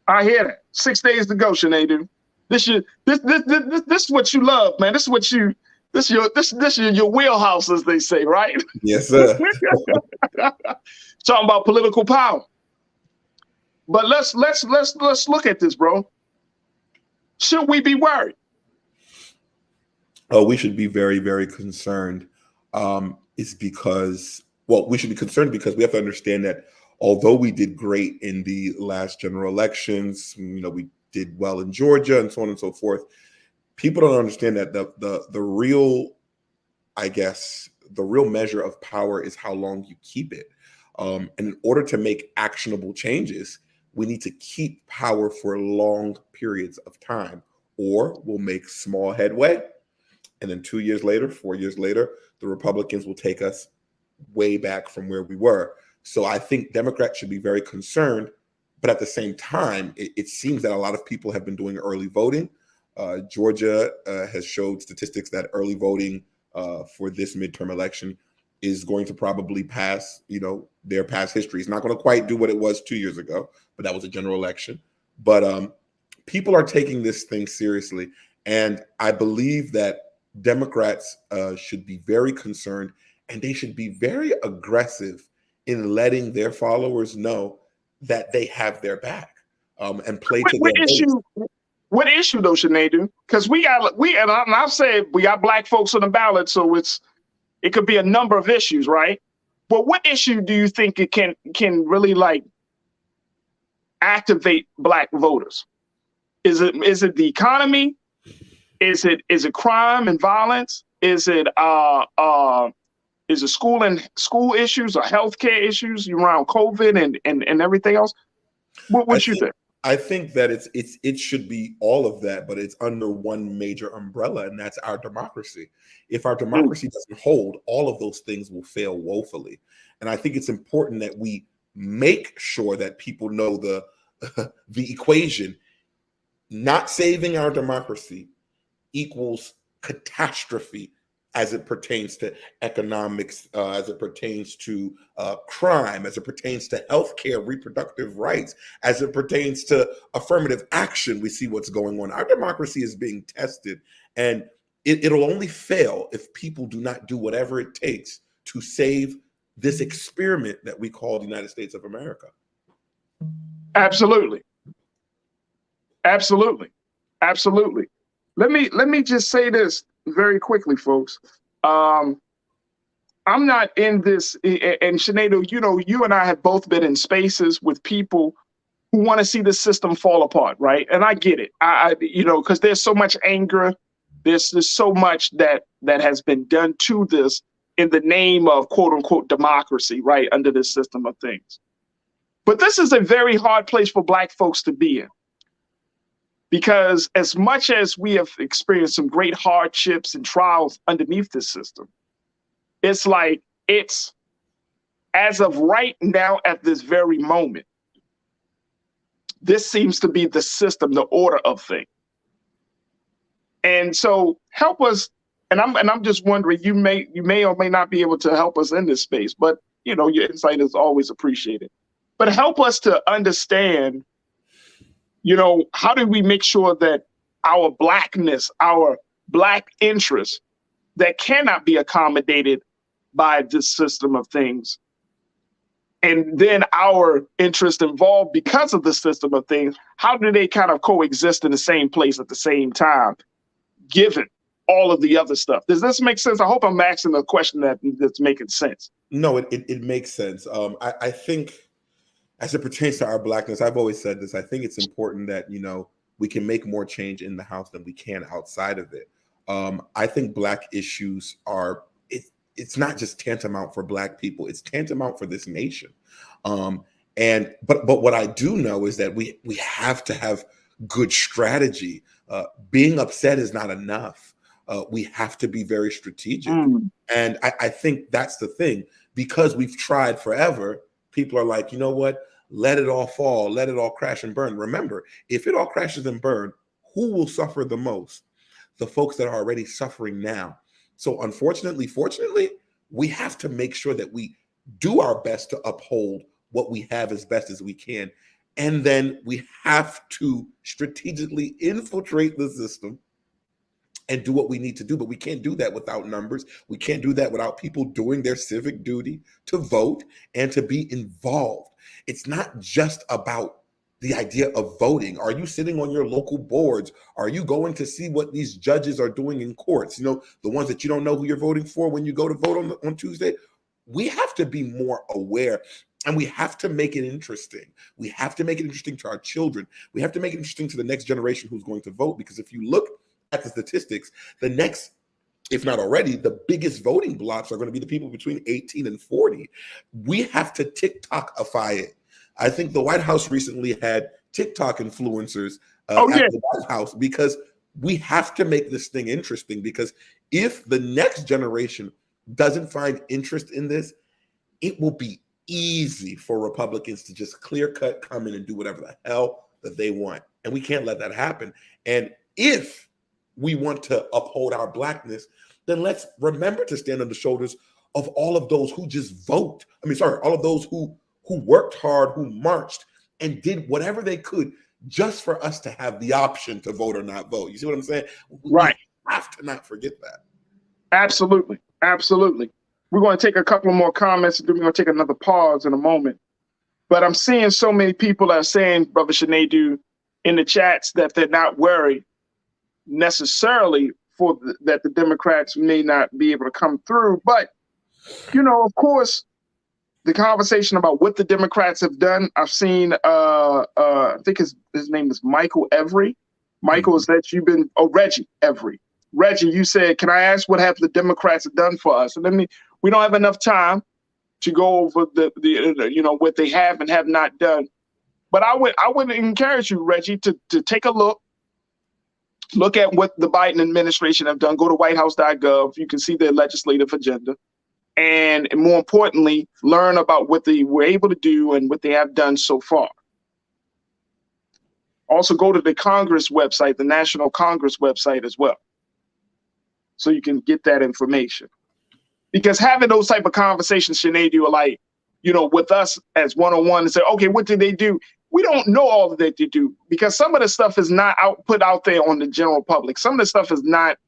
I hear that. 6 days to go, Shanadu. This is what you love, man. This is your wheelhouse, as they say, right? Yes, sir. Talking about political power. But let's look at this, bro. Should we be worried? Oh, we should be very, very concerned. It's because, well, we should be concerned because we have to understand that although we did great in the last general elections, we did well in Georgia and so on and so forth. People don't understand that the real, I guess, the real measure of power is how long you keep it. And in order to make actionable changes, we need to keep power for long periods of time, or we'll make small headway. And then 2 years later, 4 years later, the Republicans will take us way back from where we were. So I think Democrats should be very concerned. But at the same time, it seems that a lot of people have been doing early voting. Georgia has showed statistics that early voting for this midterm election is going to probably pass, their past history. It's not going to quite do what it was 2 years ago, but that was a general election. But people are taking this thing seriously. And I believe that Democrats should be very concerned, and they should be very aggressive in letting their followers know that they have their back and play to their base. What issue though, Sinead? Because and I've said we got black folks on the ballot, so it could be a number of issues, right? But what issue do you think it can really like activate black voters? Is it the economy? Is it crime and violence? Is it school issues or healthcare issues around COVID and everything else? What you think? I think that it should be all of that, but it's under one major umbrella, and that's our democracy. If our democracy doesn't hold, all of those things will fail woefully. And I think it's important that we make sure that people know the equation. Not saving our democracy equals catastrophe as it pertains to economics, as it pertains to crime, as it pertains to healthcare, reproductive rights, as it pertains to affirmative action. We see what's going on. Our democracy is being tested, and it'll only fail if people do not do whatever it takes to save this experiment that we call the United States of America. Absolutely. Absolutely. Absolutely. Let me just say this very quickly, folks. I'm not in this, and Sinead, you and I have both been in spaces with people who want to see the system fall apart, right? And I get it. Because there's so much anger, there's so much that has been done to this in the name of quote unquote democracy, right? Under this system of things. But this is a very hard place for black folks to be in. Because as much as we have experienced some great hardships and trials underneath this system, it's like as of right now at this very moment, this seems to be the system, the order of things. And so help us, and I'm just wondering, you may or may not be able to help us in this space, but your insight is always appreciated. But help us to understand, how do we make sure that our blackness, our black interests that cannot be accommodated by this system of things, and then our interest involved because of the system of things, how do they kind of coexist in the same place at the same time, given all of the other stuff? Does this make sense? I hope I'm asking a question that's making sense. No, it makes sense. I think, as it pertains to our blackness, I've always said this. I think it's important that, we can make more change in the House than we can outside of it. I think black issues it's not just tantamount for black people, it's tantamount for this nation. But what I do know is that we have to have good strategy. Being upset is not enough. We have to be very strategic. And I think that's the thing, because we've tried forever. People are like, you know what? Let it all fall. Let it all crash and burn. Remember, if it all crashes and burn, who will suffer the most? The folks that are already suffering now. So unfortunately, fortunately, we have to make sure that we do our best to uphold what we have as best as we can. And then we have to strategically infiltrate the system and do what we need to do. But we can't do that without numbers. We can't do that without people doing their civic duty to vote and to be involved. It's not just about the idea of voting. Are you sitting on your local boards? Are you going to see what these judges are doing in courts? You know, the ones that you don't know who you're voting for when you go to vote on Tuesday. We have to be more aware, and we have to make it interesting. We have to make it interesting to our children. We have to make it interesting to the next generation who's going to vote, because if you look at the statistics, the next, if not already, the biggest voting blocks are going to be the people between 18 and 40. We have to TikTokify it. I think the White House recently had TikTok influencers at the White House, because we have to make this thing interesting, because if the next generation doesn't find interest in this, it will be easy for Republicans to just clear cut come in and do whatever the hell that they want. And we can't let that happen. And if we want to uphold our blackness, then let's remember to stand on the shoulders of all of those who just vote. All of those who worked hard, who marched and did whatever they could just for us to have the option to vote or not vote. You see what I'm saying? Right. We have to not forget that. Absolutely. Absolutely. We're going to take a couple more comments, and then we're going to take another pause in a moment. But I'm seeing so many people are saying, Brother Shanadu, in the chats that they're not worried necessarily that the Democrats may not be able to come through. But, you know, of course, the conversation about what the Democrats have done, I've seen, I think his name is Michael Every. Michael, is that you've been, Reggie Every. Reggie, you said, can I ask what have the Democrats done for us? And we don't have enough time to go over the what they have and have not done. But I would encourage you, Reggie, to take a look at what the Biden administration have done. Go to whitehouse.gov. You can see their legislative agenda. And more importantly, learn about what they were able to do and what they have done so far. Also go to the Congress website, the National Congress website as well, so you can get that information. Because having those type of conversations, Sinead, are like, with us as one-on-one and say, okay, what did they do? We don't know all that they do, because some of the stuff is not put out there on the general public. Some of the stuff is not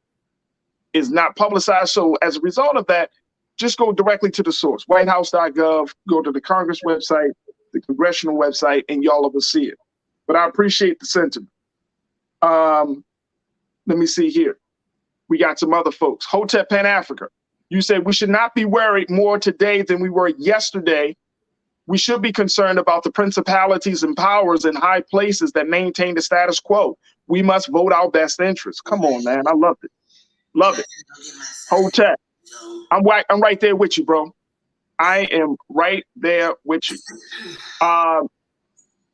publicized. So as a result of that, just go directly to the source, whitehouse.gov, go to the Congress website, the congressional website, and y'all will see it. But I appreciate the sentiment. Let me see here. We got some other folks. Hotep Pan Africa. You said we should not be worried more today than we were yesterday. We should be concerned about the principalities and powers in high places that maintain the status quo. We must vote our best interest. Come on, man. I love it. Love it. Hotep. I'm right there with you, bro. I am right there with you.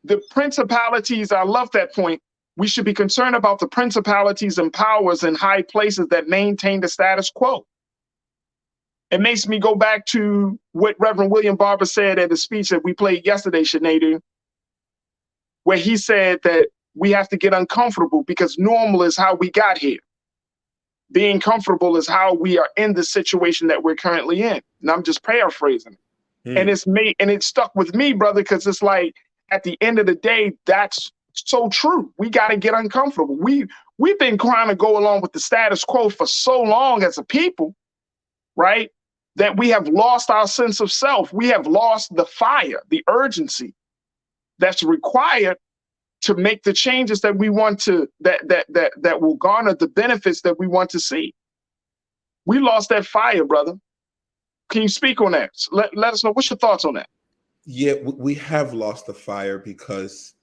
The principalities, I love that point. We should be concerned about the principalities and powers in high places that maintain the status quo. It makes me go back to what Reverend William Barber said at the speech that we played yesterday, Sinead, where he said that we have to get uncomfortable because normal is how we got here. Being comfortable is how we are in the situation that we're currently in. And I'm just paraphrasing it. And it stuck with me, brother, because it's like, at the end of the day, that's so true. We got to get uncomfortable. We've been trying to go along with the status quo for so long as a people, right? That we have lost our sense of self. We have lost the fire, the urgency that's required to make the changes that we want to, that will garner the benefits that we want to see. We lost that fire, brother. Can you speak on that? Let us know. What's your thoughts on that? Yeah, we have lost the fire because,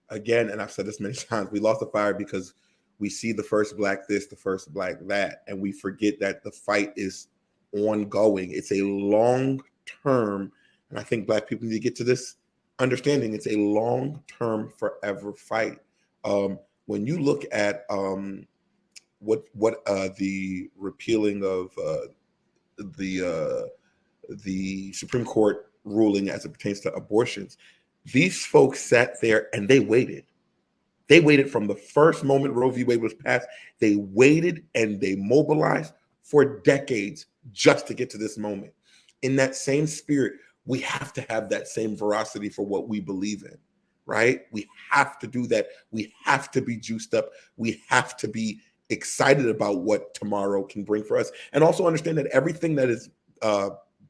again, and I've said this many times, we lost the fire because we see the first black this, the first black that, and we forget that the fight is ongoing. It's a long-term, and I think black people need to get to this understanding. It's a long-term, forever fight. When you look at what the repealing of the Supreme Court ruling as it pertains to abortions, these folks sat there and they waited. They waited from the first moment Roe v. Wade was passed. They waited and they mobilized for decades just to get to this moment. In that same spirit, we have to have that same veracity for what we believe in, right? We have to do that. We have to be juiced up. We have to be excited about what tomorrow can bring for us. And also understand that everything that is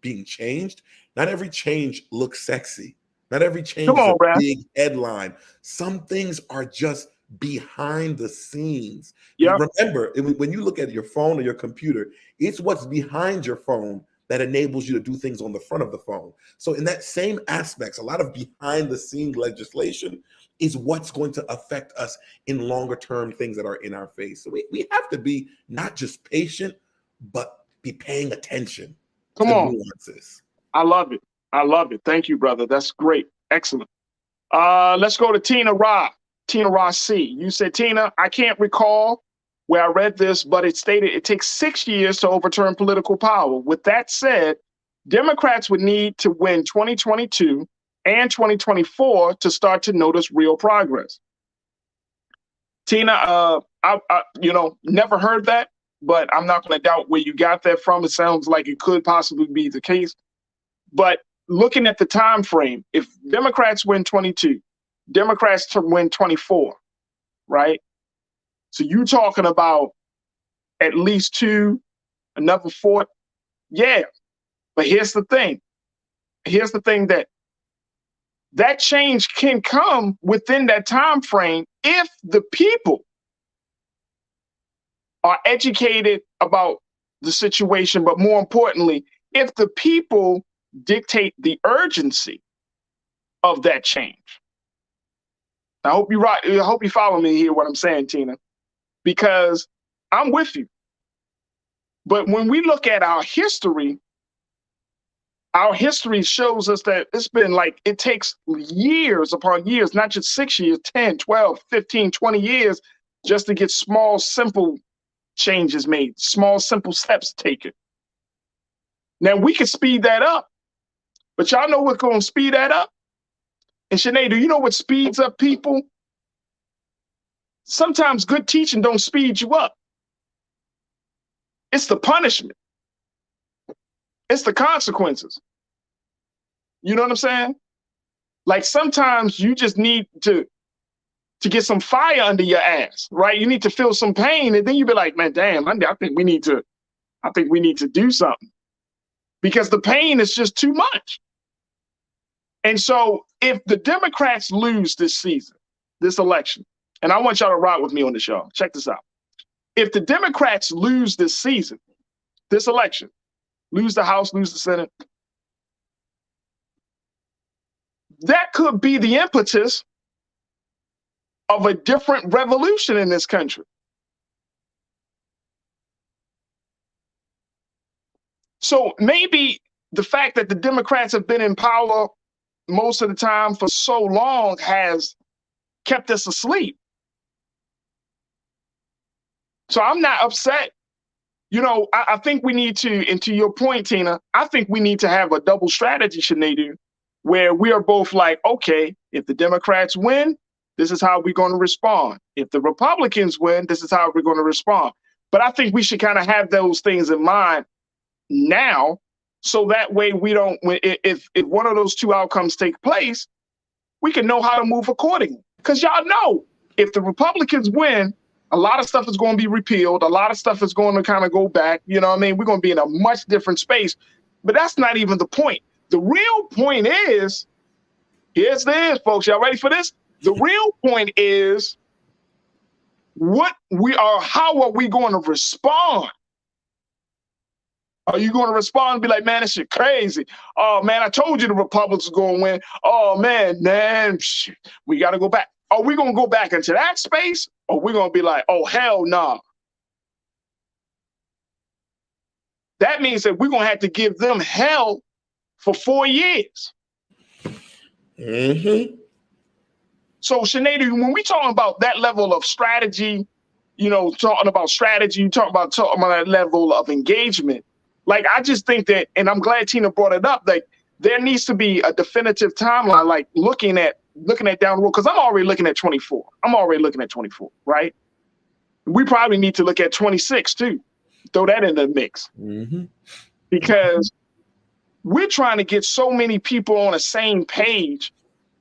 being changed, not every change looks sexy. Not every change is a big headline. Some things are just behind the scenes. Yep. Remember, when you look at your phone or your computer, it's what's behind your phone that enables you to do things on the front of the phone. So in that same aspects, a lot of behind the scenes legislation is what's going to affect us in longer term things that are in our face. So we have to be not just patient, but be paying attention to the nuances. I love it. I love it. Thank you, brother. That's great. Excellent. Let's go to Tina Ra. Tina Ra C. You said, Tina, I can't recall where I read this, but it stated it takes 6 years to overturn political power. With that said, Democrats would need to win 2022 and 2024 to start to notice real progress. Tina, I never heard that, but I'm not going to doubt where you got that from. It sounds like it could possibly be the case. But looking at the time frame, if Democrats win 22, Democrats to win 24, right? So you're talking about at least 2, another 4. Yeah. But here's the thing. Here's the thing that change can come within that time frame if the people are educated about the situation, but more importantly, if the people dictate the urgency of that change. I hope you follow me here, what I'm saying, Tina, because I'm with you. But when we look at our history shows us that it's been like, it takes years upon years, not just 6 years, 10, 12, 15, 20 years, just to get small, simple changes made, small, simple steps taken. Now we can speed that up, but y'all know what's going to speed that up? And Sinead, do you know what speeds up people? Sometimes good teaching don't speed you up. It's the punishment. It's the consequences. You know what I'm saying? Like sometimes you just need to get some fire under your ass, right? You need to feel some pain, and then you be like, man, damn, I think we need to do something. Because the pain is just too much. And so if the Democrats lose this season, this election, and I want y'all to ride with me on this, y'all. Check this out. If the Democrats lose this season, this election, lose the House, lose the Senate, that could be the impetus of a different revolution in this country. So maybe the fact that the Democrats have been in power most of the time for so long has kept us asleep. So I'm not upset. You know, I think we need to, and to your point, Tina, I think we need to have a double strategy, Sinead, where we are both like, okay, if the Democrats win, this is how we're going to respond. If the Republicans win, this is how we're going to respond. But I think we should kind of have those things in mind now, so that way we don't, if one of those two outcomes take place, we can know how to move accordingly. Because y'all know, if the Republicans win, a lot of stuff is going to be repealed. A lot of stuff is going to kind of go back. You know what I mean? We're going to be in a much different space. But that's not even the point. The real point is, here's this, folks. Y'all ready for this? The real point is, how are we going to respond? Are you going to respond and be like, man, this shit crazy? Oh, man, I told you the Republicans are going to win. Oh, man, shit, we got to go back. Are we going to go back into that space? Or are we going to be like, oh, hell no. Nah. That means that we're going to have to give them hell for 4 years. Mm-hmm. So, Sinead, when we talking about that level of strategy, you know, talking about that level of engagement, like, I just think that, and I'm glad Tina brought it up, like, there needs to be a definitive timeline, like looking at down the road, because I'm already looking at 24. Right? We probably need to look at 26 too. Throw that in the mix. Mm-hmm. Because we're trying to get so many people on the same page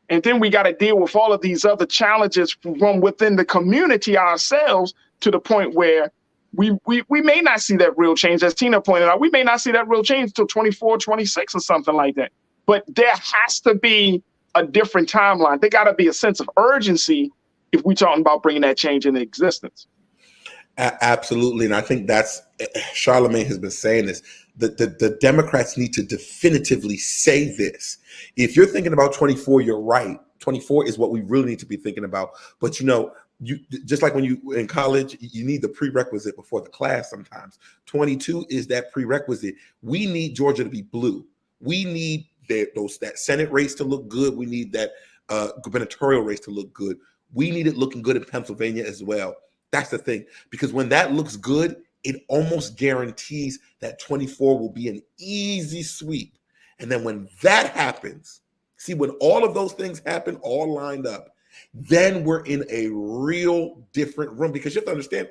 And then we got to deal with all of these other challenges from within the community ourselves, to the point where we may not see that real change. As Tina pointed out, we may not see that real change until 24, 26 or something like that. But there has to be a different timeline. There got to be a sense of urgency if we're talking about bringing that change into existence. Absolutely. And I think that's, Charlemagne has been saying this, the Democrats need to definitively say this. If you're thinking about 24, you're right. 24 is what we really need to be thinking about. But you just like when you in college, you need the prerequisite before the class sometimes. 22 is that prerequisite. We need Georgia to be blue. We need that Senate race to look good. We need that gubernatorial race to look good. We need it looking good in Pennsylvania as well. That's the thing, because when that looks good, it almost guarantees that 24 will be an easy sweep. And then when that happens, see, when all of those things happen, all lined up, then we're in a real different room, because you have to understand,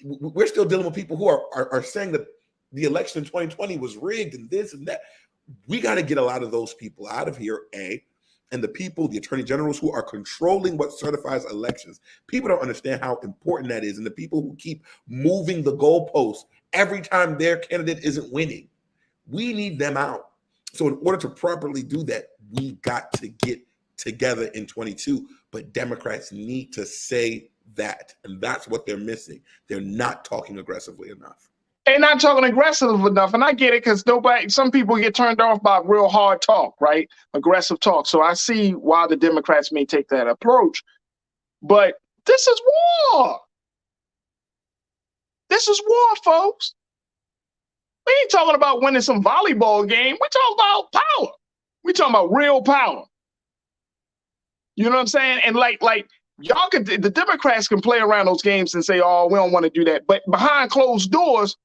we're still dealing with people who are saying that the election in 2020 was rigged and this and that. We got to get a lot of those people out of here, and the people, the attorney generals who are controlling what certifies elections. People don't understand how important that is. And the people who keep moving the goalposts every time their candidate isn't winning, we need them out. So in order to properly do that, we got to get together in 22. But Democrats need to say that. And that's what they're missing. They're not talking aggressively enough. They're not talking aggressive enough. And I get it, because some people get turned off by real hard talk, right? Aggressive talk. So I see why the Democrats may take that approach. But this is war. This is war, folks. We ain't talking about winning some volleyball game. We're talking about power. We're talking about real power. You know what I'm saying? And like the Democrats can play around those games and say, oh, we don't want to do that. But behind closed doors,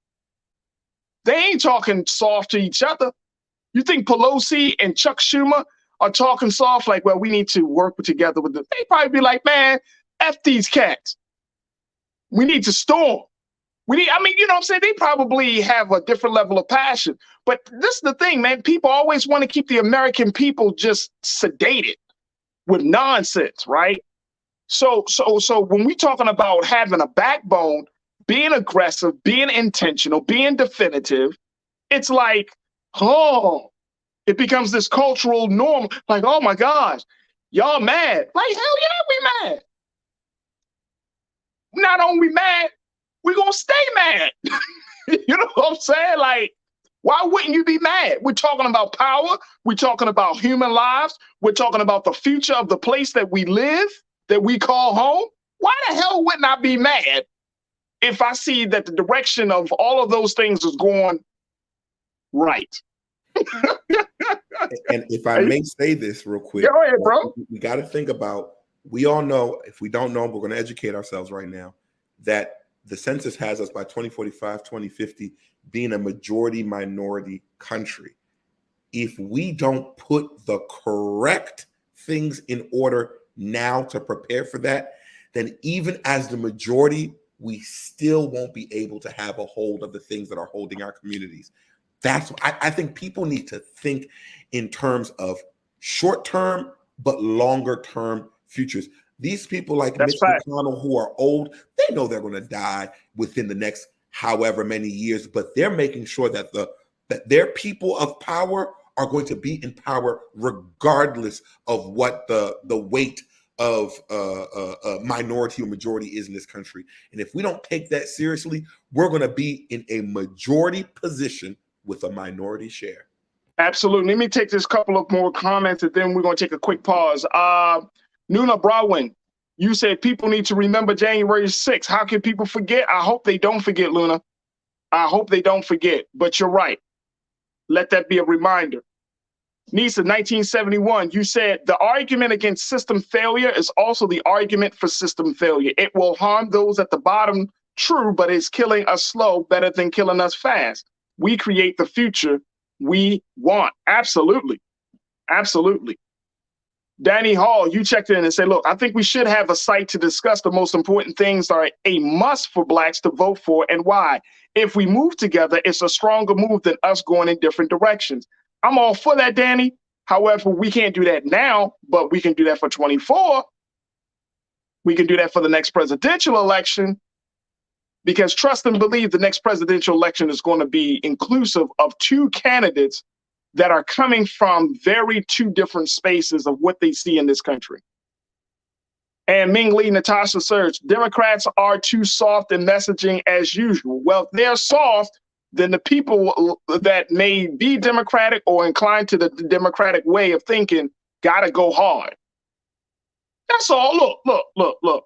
they ain't talking soft to each other. You think Pelosi and Chuck Schumer are talking soft, like, well, we need to work together with them? They probably be like, man, F these cats. We need to storm. You know what I'm saying? They probably have a different level of passion. But this is the thing, man. People always want to keep the American people just sedated with nonsense, right? So when we're talking about having a backbone, being aggressive, being intentional, being definitive, it's like, it becomes this cultural norm. Like, oh my gosh, y'all mad. Like, hell yeah, we mad. Not only mad, we're going to stay mad. You know what I'm saying? Like, why wouldn't you be mad? We're talking about power. We're talking about human lives. We're talking about the future of the place that we live, that we call home. Why the hell wouldn't I be mad if I see that the direction of all of those things is going right? And if I may say this real quick, go ahead, bro. We got to think about, we all know, if we don't know, we're going to educate ourselves right now, that the census has us by 2045, 2050 being a majority minority country. If we don't put the correct things in order now to prepare for that, then even as the majority, we still won't be able to have a hold of the things that are holding our communities. That's I think people need to think in terms of short-term but longer-term futures. These people like Mitch McConnell, who are old, they know they're going to die within the next however many years, but they're making sure that that their people of power are going to be in power regardless of what the weight of a minority or majority is in this country. And if we don't take that seriously, we're going to be in a majority position with a minority share. Absolutely. Let me take this couple of more comments, and then we're going to take a quick pause. Nuna Brawin, you said people need to remember January 6th. How can people forget? I hope they don't forget, Luna. I hope they don't forget. But you're right. Let that be a reminder. Nisa, 1971, you said the argument against system failure is also the argument for system failure. It will harm those at the bottom, true, but it's killing us slow better than killing us fast. We create the future we want. Absolutely. Absolutely. Danny Hall, you checked in and said, look, I think we should have a site to discuss the most important things are a must for Blacks to vote for and why. If we move together, it's a stronger move than us going in different directions. I'm all for that, Danny. However, we can't do that now, but we can do that for 24. We can do that for the next presidential election, because trust and believe the next presidential election is going to be inclusive of two candidates that are coming from very two different spaces of what they see in this country. And Ming Lee, Natasha Serge, Democrats are too soft in messaging as usual. Well, if they're soft, then the people that may be Democratic or inclined to the Democratic way of thinking got to go hard. That's all. Look.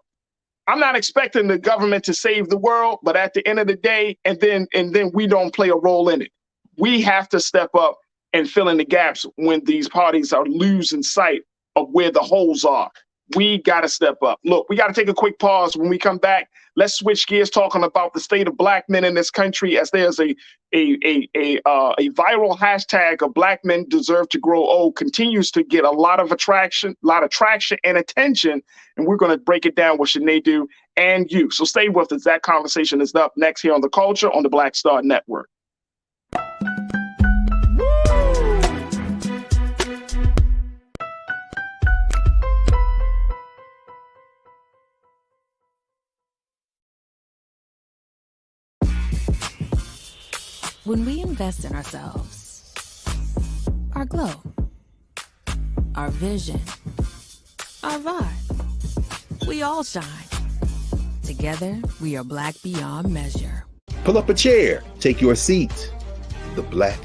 I'm not expecting the government to save the world, but at the end of the day, and then we don't play a role in it. We have to step up and fill in the gaps when these parties are losing sight of where the holes are. We got to step up. Look, we got to take a quick pause. When we come back, let's switch gears talking about the state of black men in this country, as there's a viral hashtag of black men deserve to grow old continues to get a lot of traction and attention. And we're going to break it down with Sinead and you. So stay with us. That conversation is up next here on The Culture on the Black Star Network. When we invest in ourselves, our glow, our vision, our vibe, we all shine. Together, we are black beyond measure. Pull up a chair, take your seat. The Black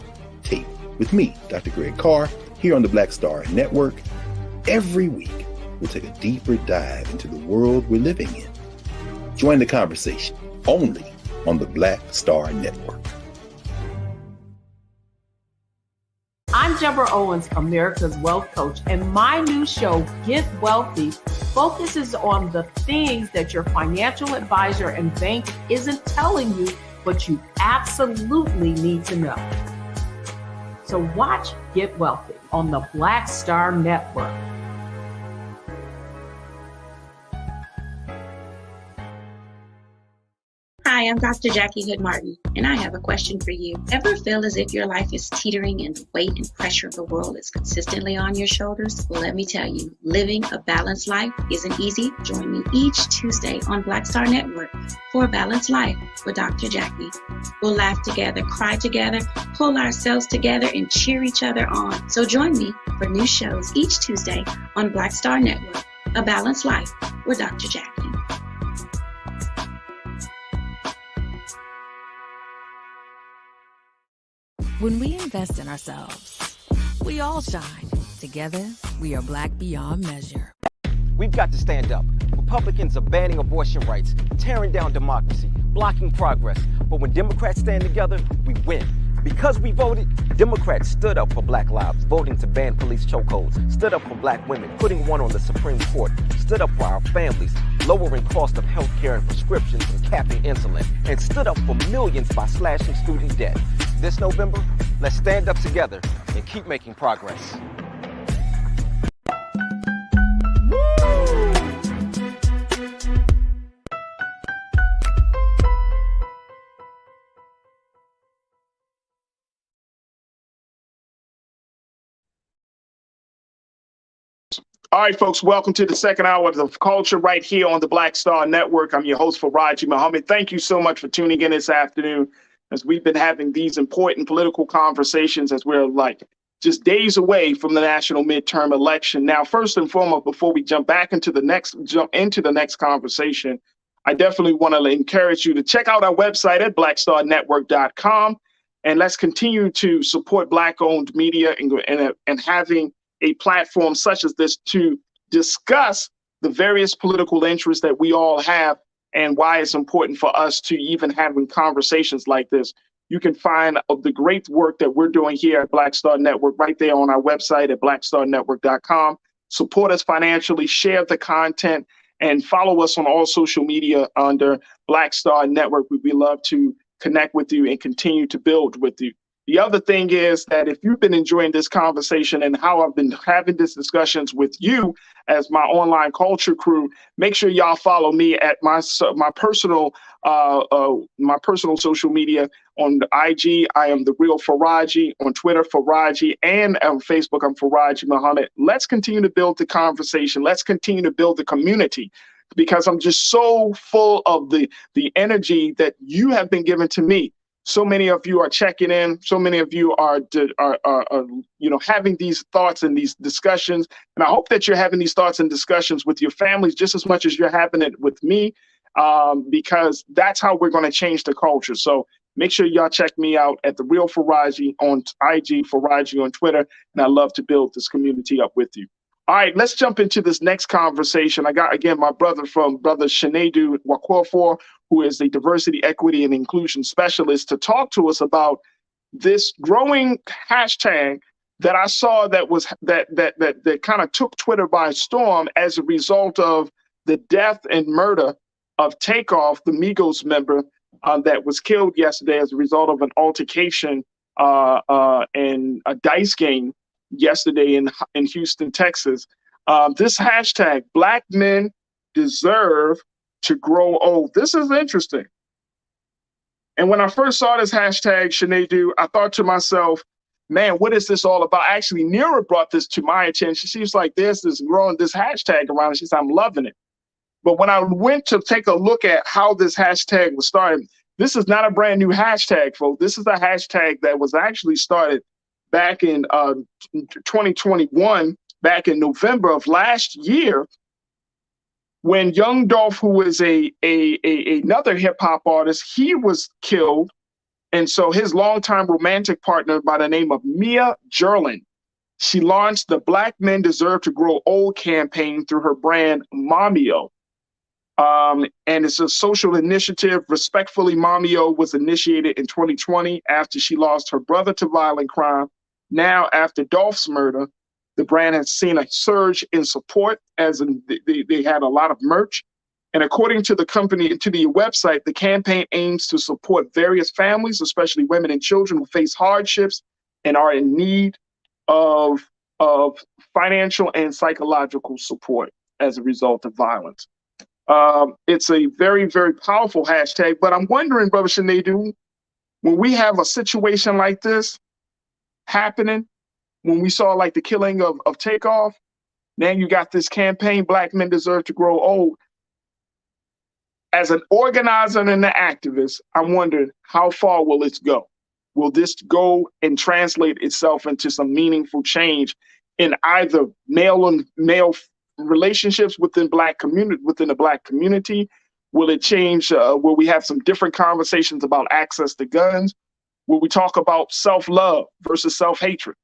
Tape with me, Dr. Greg Carr, here on the Black Star Network. Every week, we'll take a deeper dive into the world we're living in. Join the conversation only on the Black Star Network. I'm Deborah Owens, America's Wealth Coach, and my new show, Get Wealthy, focuses on the things that your financial advisor and bank isn't telling you, but you absolutely need to know. So watch Get Wealthy on the Black Star Network. Hi, I'm Dr. Jackie Hood Martin, and I have a question for you. Ever feel as if your life is teetering and the weight and pressure of the world is consistently on your shoulders? Well, let me tell you, living a balanced life isn't easy. Join me each Tuesday on Black Star Network for a Balanced Life with Dr. Jackie. We'll laugh together, cry together, pull ourselves together, and cheer each other on. So join me for new shows each Tuesday on Black Star Network, A Balanced Life with Dr. Jackie. When we invest in ourselves, we all shine. Together, we are black beyond measure. We've got to stand up. Republicans are banning abortion rights, tearing down democracy, blocking progress. But when Democrats stand together, we win. Because we voted, Democrats stood up for black lives, voting to ban police chokeholds, stood up for black women, putting one on the Supreme Court, stood up for our families, lowering cost of health care and prescriptions and capping insulin, and stood up for millions by slashing student debt. This November, let's stand up together and keep making progress. All right, folks, welcome to the second hour of The Culture right here on the Black Star Network. I'm your host, Farajii Muhammad. Thank you so much for tuning in this afternoon as we've been having these important political conversations as we're just days away from the national midterm election. Now, first and foremost, before we jump into the next conversation, I definitely want to encourage you to check out our website at blackstarnetwork.com, and let's continue to support Black-owned media and having a platform such as this to discuss the various political interests that we all have and why it's important for us to even having conversations like this. You can find the great work that we're doing here at Black Star Network right there on our website at blackstarnetwork.com. Support us financially, share the content, and follow us on all social media under Black Star Network. We'd love to connect with you and continue to build with you. The other thing is that if you've been enjoying this conversation and how I've been having these discussions with you as my online culture crew, make sure y'all follow me at my personal social media. On the IG, I am the real Farajii. On Twitter, Farajii, and on Facebook, I'm Farajii Muhammad. Let's continue to build the conversation. Let's continue to build the community, because I'm just so full of the energy that you have been given to me. So many of you are checking in. So many of you are having these thoughts and these discussions. And I hope that you're having these thoughts and discussions with your families just as much as you're having it with me, because that's how we're going to change the culture. So make sure y'all check me out at The Real Farajii on IG, Farajii on Twitter. And I love to build this community up with you. All right, let's jump into this next conversation. I got, again, my brother Shinedu Wakofor, who is a diversity, equity, and inclusion specialist, to talk to us about this growing hashtag that I saw that kind of took Twitter by storm as a result of the death and murder of Takeoff, the Migos member that was killed yesterday as a result of an altercation in a dice game yesterday in Houston, Texas. This hashtag, Black men deserve to grow old. This is interesting. And when I first saw this hashtag, Shinedu, I thought to myself, man, what is this all about? Actually, Nira brought this to my attention. She was like, there's this hashtag around, and she said, I'm loving it. But when I went to take a look at how this hashtag was started, this is not a brand new hashtag, folks. This is a hashtag that was actually started back in 2021, back in November of last year, when Young Dolph, who was another hip hop artist, he was killed. And so his longtime romantic partner by the name of Mia Jerlin, she launched the Black Men Deserve to Grow Old campaign through her brand Momio. And it's a social initiative. Respectfully, Momio was initiated in 2020 after she lost her brother to violent crime. Now, after Dolph's murder, the brand has seen a surge in support, as in they had a lot of merch. And according to the company, to the website, the campaign aims to support various families, especially women and children who face hardships and are in need of financial and psychological support as a result of violence. It's a very, very powerful hashtag, but I'm wondering, Brother Shinedu, when we have a situation like this happening, when we saw like the killing of Takeoff, now you got this campaign, Black Men Deserve to Grow Old. As an organizer and an activist, I'm wondering, how far will it go? Will this go and translate itself into some meaningful change in either male and male relationships within the Black community? Will it change? Will we have some different conversations about access to guns? Will we talk about self-love versus self-hatred?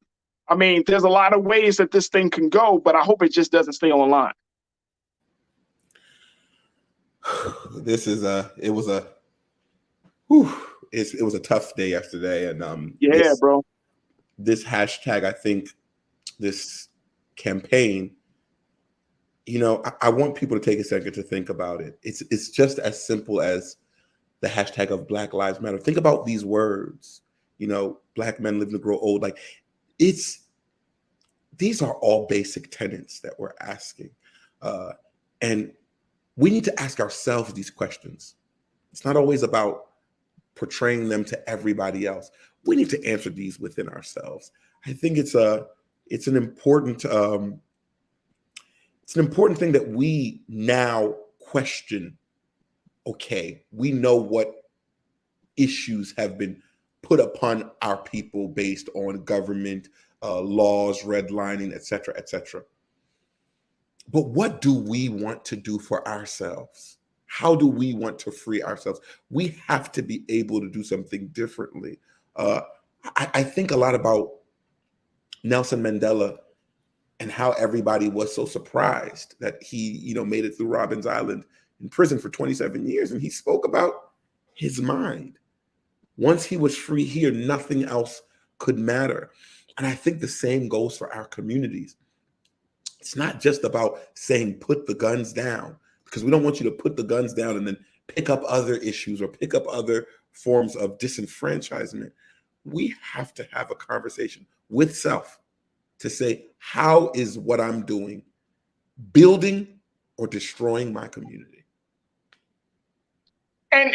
I mean, there's a lot of ways that this thing can go, but I hope it just doesn't stay online. It was a tough day yesterday, and bro. This hashtag, I think, this campaign, I want people to take a second to think about it. It's just as simple as the hashtag of Black Lives Matter. Think about these words, Black men living to grow old. Like, these are all basic tenets that we're asking. And we need to ask ourselves these questions. It's not always about portraying them to everybody else. We need to answer these within ourselves. I think it's an important thing that we now question. Okay, we know what issues have been put upon our people based on government laws, redlining, et cetera, et cetera. But what do we want to do for ourselves? How do we want to free ourselves? We have to be able to do something differently. I think a lot about Nelson Mandela and how everybody was so surprised that he, made it through Robbins Island in prison for 27 years. And he spoke about his mind. Once he was free here, nothing else could matter. And I think the same goes for our communities. It's not just about saying, put the guns down, because we don't want you to put the guns down and then pick up other issues or pick up other forms of disenfranchisement. we have to have a conversation with self to say, how is what I'm doing building or destroying my community? And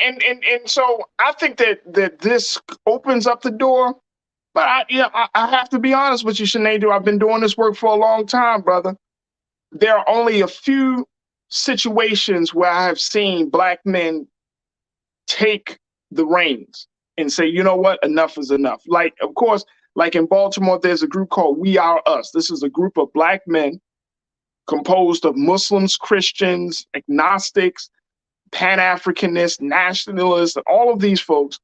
so I think that this opens up the door. But I have to be honest with you, Sinead. I've been doing this work for a long time, brother. There are only a few situations where I have seen Black men take the reins and say, you know what, enough is enough. Like, of course, like in Baltimore, there's a group called We Are Us. This is a group of Black men composed of Muslims, Christians, agnostics, Pan-Africanists, nationalists, and all of these folks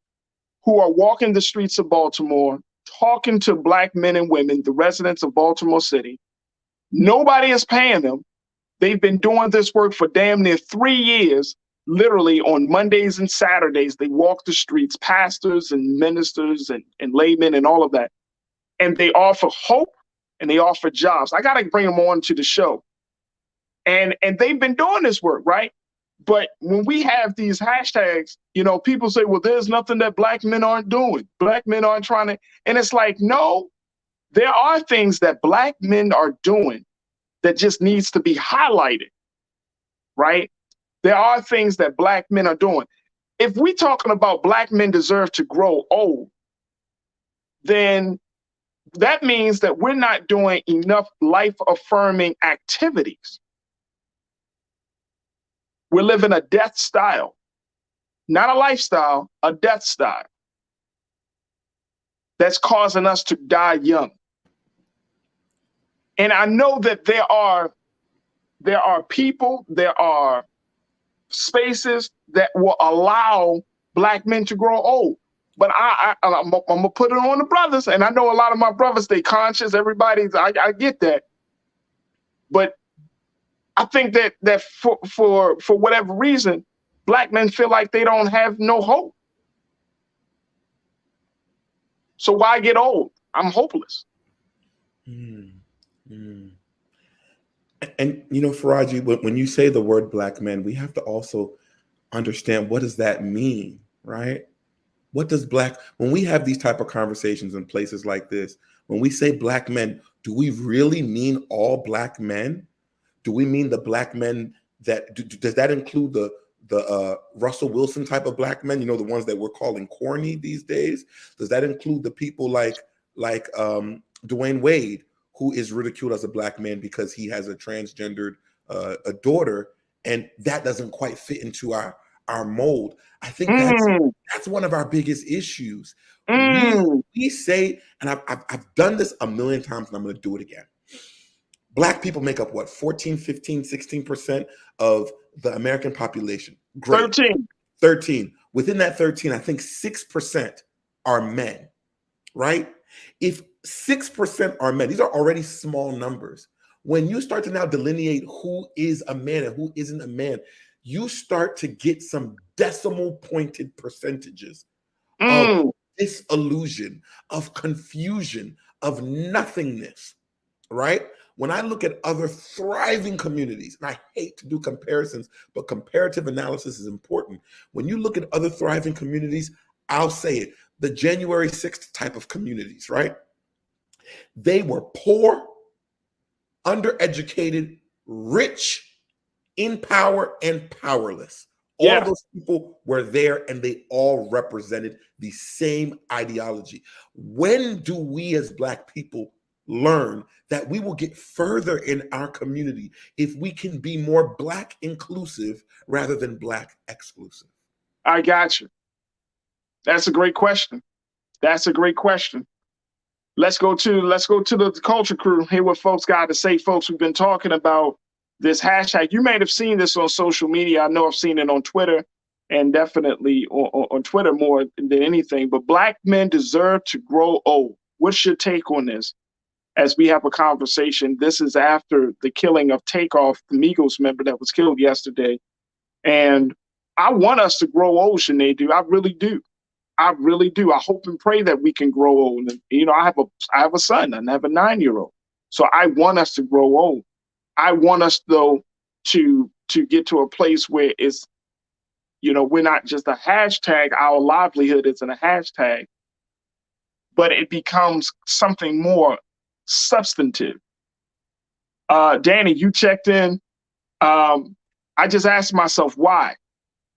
who are walking the streets of Baltimore, talking to Black men and women, the residents of Baltimore City. Nobody is paying them. They've been doing this work for damn near 3 years. Literally on Mondays and Saturdays, they walk the streets, pastors and ministers and laymen and all of that. And they offer hope and they offer jobs. I got to bring them on to the show. And they've been doing this work, right? But when we have these hashtags, you know, people say, well, there's nothing that Black men aren't doing. Black men aren't trying to. And it's like, no, there are things that Black men are doing that just needs to be highlighted, right? There are things that Black men are doing. If we're talking about Black men deserve to grow old, then that means that we're not doing enough life-affirming activities. We're living a death style, not a lifestyle, a death style that's causing us to die young. And I know that there are people, there are spaces that will allow Black men to grow old. But I'm gonna put it on the brothers, and I know a lot of my brothers, they conscious, I get that. But I think that for whatever reason, Black men feel like they don't have no hope. So why get old? I'm hopeless. And you know, Farajii, when you say the word Black men, we have to also understand, what does that mean, right? What does when we have these type of conversations in places like this, when we say Black men, do we really mean all Black men? Do we mean the Black men does that include the Russell Wilson type of Black men, you know, the ones that we're calling corny these days? Does that include the people like Dwayne Wade, who is ridiculed as a Black man because he has a transgendered a daughter, and that doesn't quite fit into our mold? I think that's one of our biggest issues. We say, and I've done this a million times, and I'm going to do it again. Black people make up what, 14, 15, 16% of the American population. Great. 13. Within that 13, I think 6% are men, right? If 6% are men, these are already small numbers. When you start to now delineate who is a man and who isn't a man, you start to get some decimal pointed percentages of disillusion, of confusion, of nothingness, right? When I look at other thriving communities, and I hate to do comparisons, but comparative analysis is important. When you look at other thriving communities, I'll say it, the January 6th type of communities, right? They were poor, undereducated, rich, in power, and powerless. All of those people were there, and they all represented the same ideology. When do we as Black people learn that we will get further in our community if we can be more Black inclusive rather than Black exclusive? I got you. That's a great question. Let's go to the culture crew. Hear what folks got to say. Folks, we've been talking about this hashtag. You may have seen this on social media. I know I've seen it on Twitter, and definitely on Twitter more than anything. But Black men deserve to grow old. What's your take on this? As we have a conversation, this is after the killing of Takeoff, the Migos member that was killed yesterday. And I want us to grow old, Sinead. I really do. I hope and pray that we can grow old. And, you know, I have a son and I have a 9-year-old. So I want us to grow old. I want us, though, to get to a place where it's, you know, we're not just a hashtag. Our livelihood isn't a hashtag. but it becomes something more substantive. Danny, you checked in. I just asked myself, why?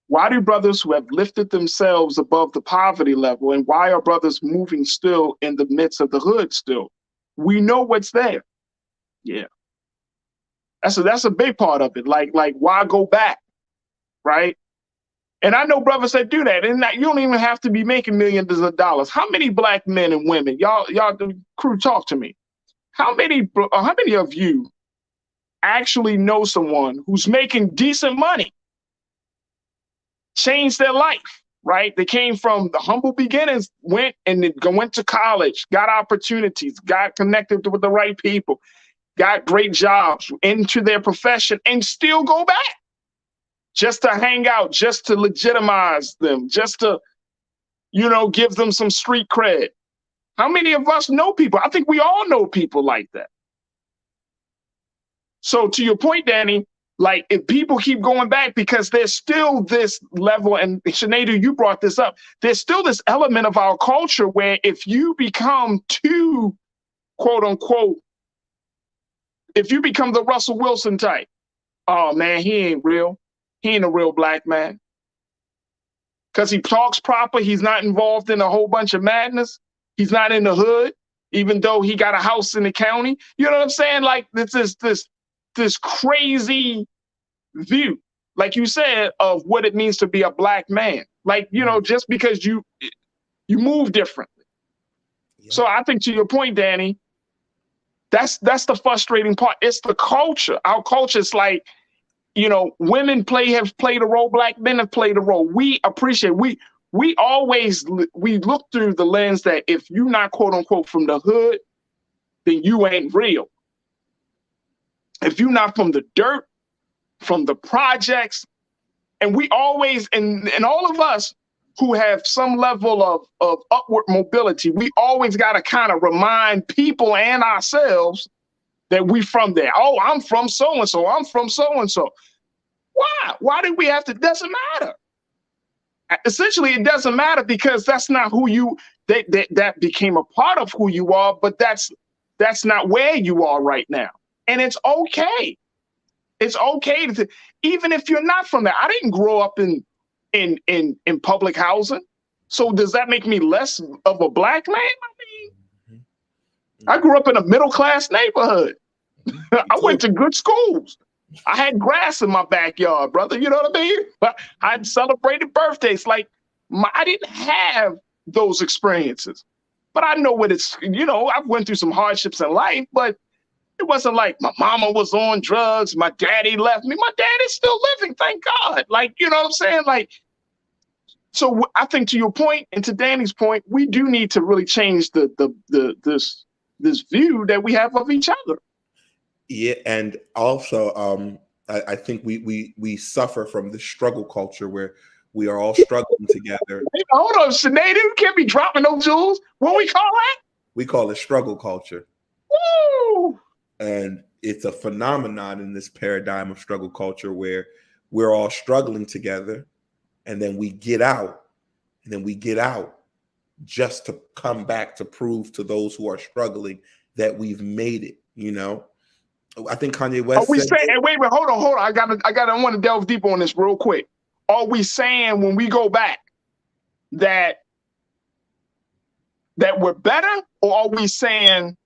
Why do brothers who have lifted themselves above the poverty level, and why are brothers moving still in the midst of the hood still? We know what's there. Yeah. That's a big part of it. Like why go back? Right? And I know brothers that do that, and that you don't even have to be making millions of dollars. How many black men and women, y'all, the crew, talk to me. How many of you actually know someone who's making decent money, changed their life, right? They came from the humble beginnings, went to college, got opportunities, got connected with the right people, got great jobs into their profession, and still go back just to hang out, just to legitimize them, just to, give them some street cred. How many of us know people? I think we all know people like that. So to your point, Danny, like if people keep going back because there's still this level, and Sinead, you brought this up, there's still this element of our culture where if you become too, quote unquote, if you become the Russell Wilson type, oh man, he ain't real. He ain't a real black man. Because he talks proper, he's not involved in a whole bunch of madness. He's not in the hood, even though he got a house in the county. You know what I'm saying? Like this crazy view, like you said, of what it means to be a black man. Like, just because you move differently. Yeah. So I think to your point, Danny, that's the frustrating part. It's the culture. Our culture is like, women have played a role, black men have played a role. We appreciate, we always look through the lens that if you're not, quote unquote, from the hood, then you ain't real. If you're not from the dirt, from the projects, and we always, and all of us who have some level of upward mobility, we always got to kind of remind people and ourselves that we from there. Oh, I'm from so-and-so. I'm from so-and-so. Why? Why do we have to? It doesn't matter. Essentially, it doesn't matter because that's not who you, that became a part of who you are, but that's not where you are right now. And it's okay. It's okay to, even if you're not from there. I didn't grow up in public housing. So does that make me less of a black man? I mean, I grew up in a middle-class neighborhood. I went to good schools. I had grass in my backyard, brother. You know what I mean? But I celebrated birthdays. Like, I didn't have those experiences. But I know what it's, I've went through some hardships in life, but it wasn't like my mama was on drugs, my daddy left me. My daddy's still living, thank God. Like, you know what I'm saying? Like, so I think to your point and to Danny's point, we do need to really change this view that we have of each other. Yeah, and also I think we suffer from the struggle culture where we are all struggling together. Hold on, Sinead, you can't be dropping those jewels. What we call that? We call it struggle culture. Woo! And it's a phenomenon in this paradigm of struggle culture where we're all struggling together, and then we get out, just to come back to prove to those who are struggling that we've made it. I think Kanye West. Are we saying? Wait, hold on. I want to delve deeper on this real quick. Are we saying when we go back that we're better, or are we saying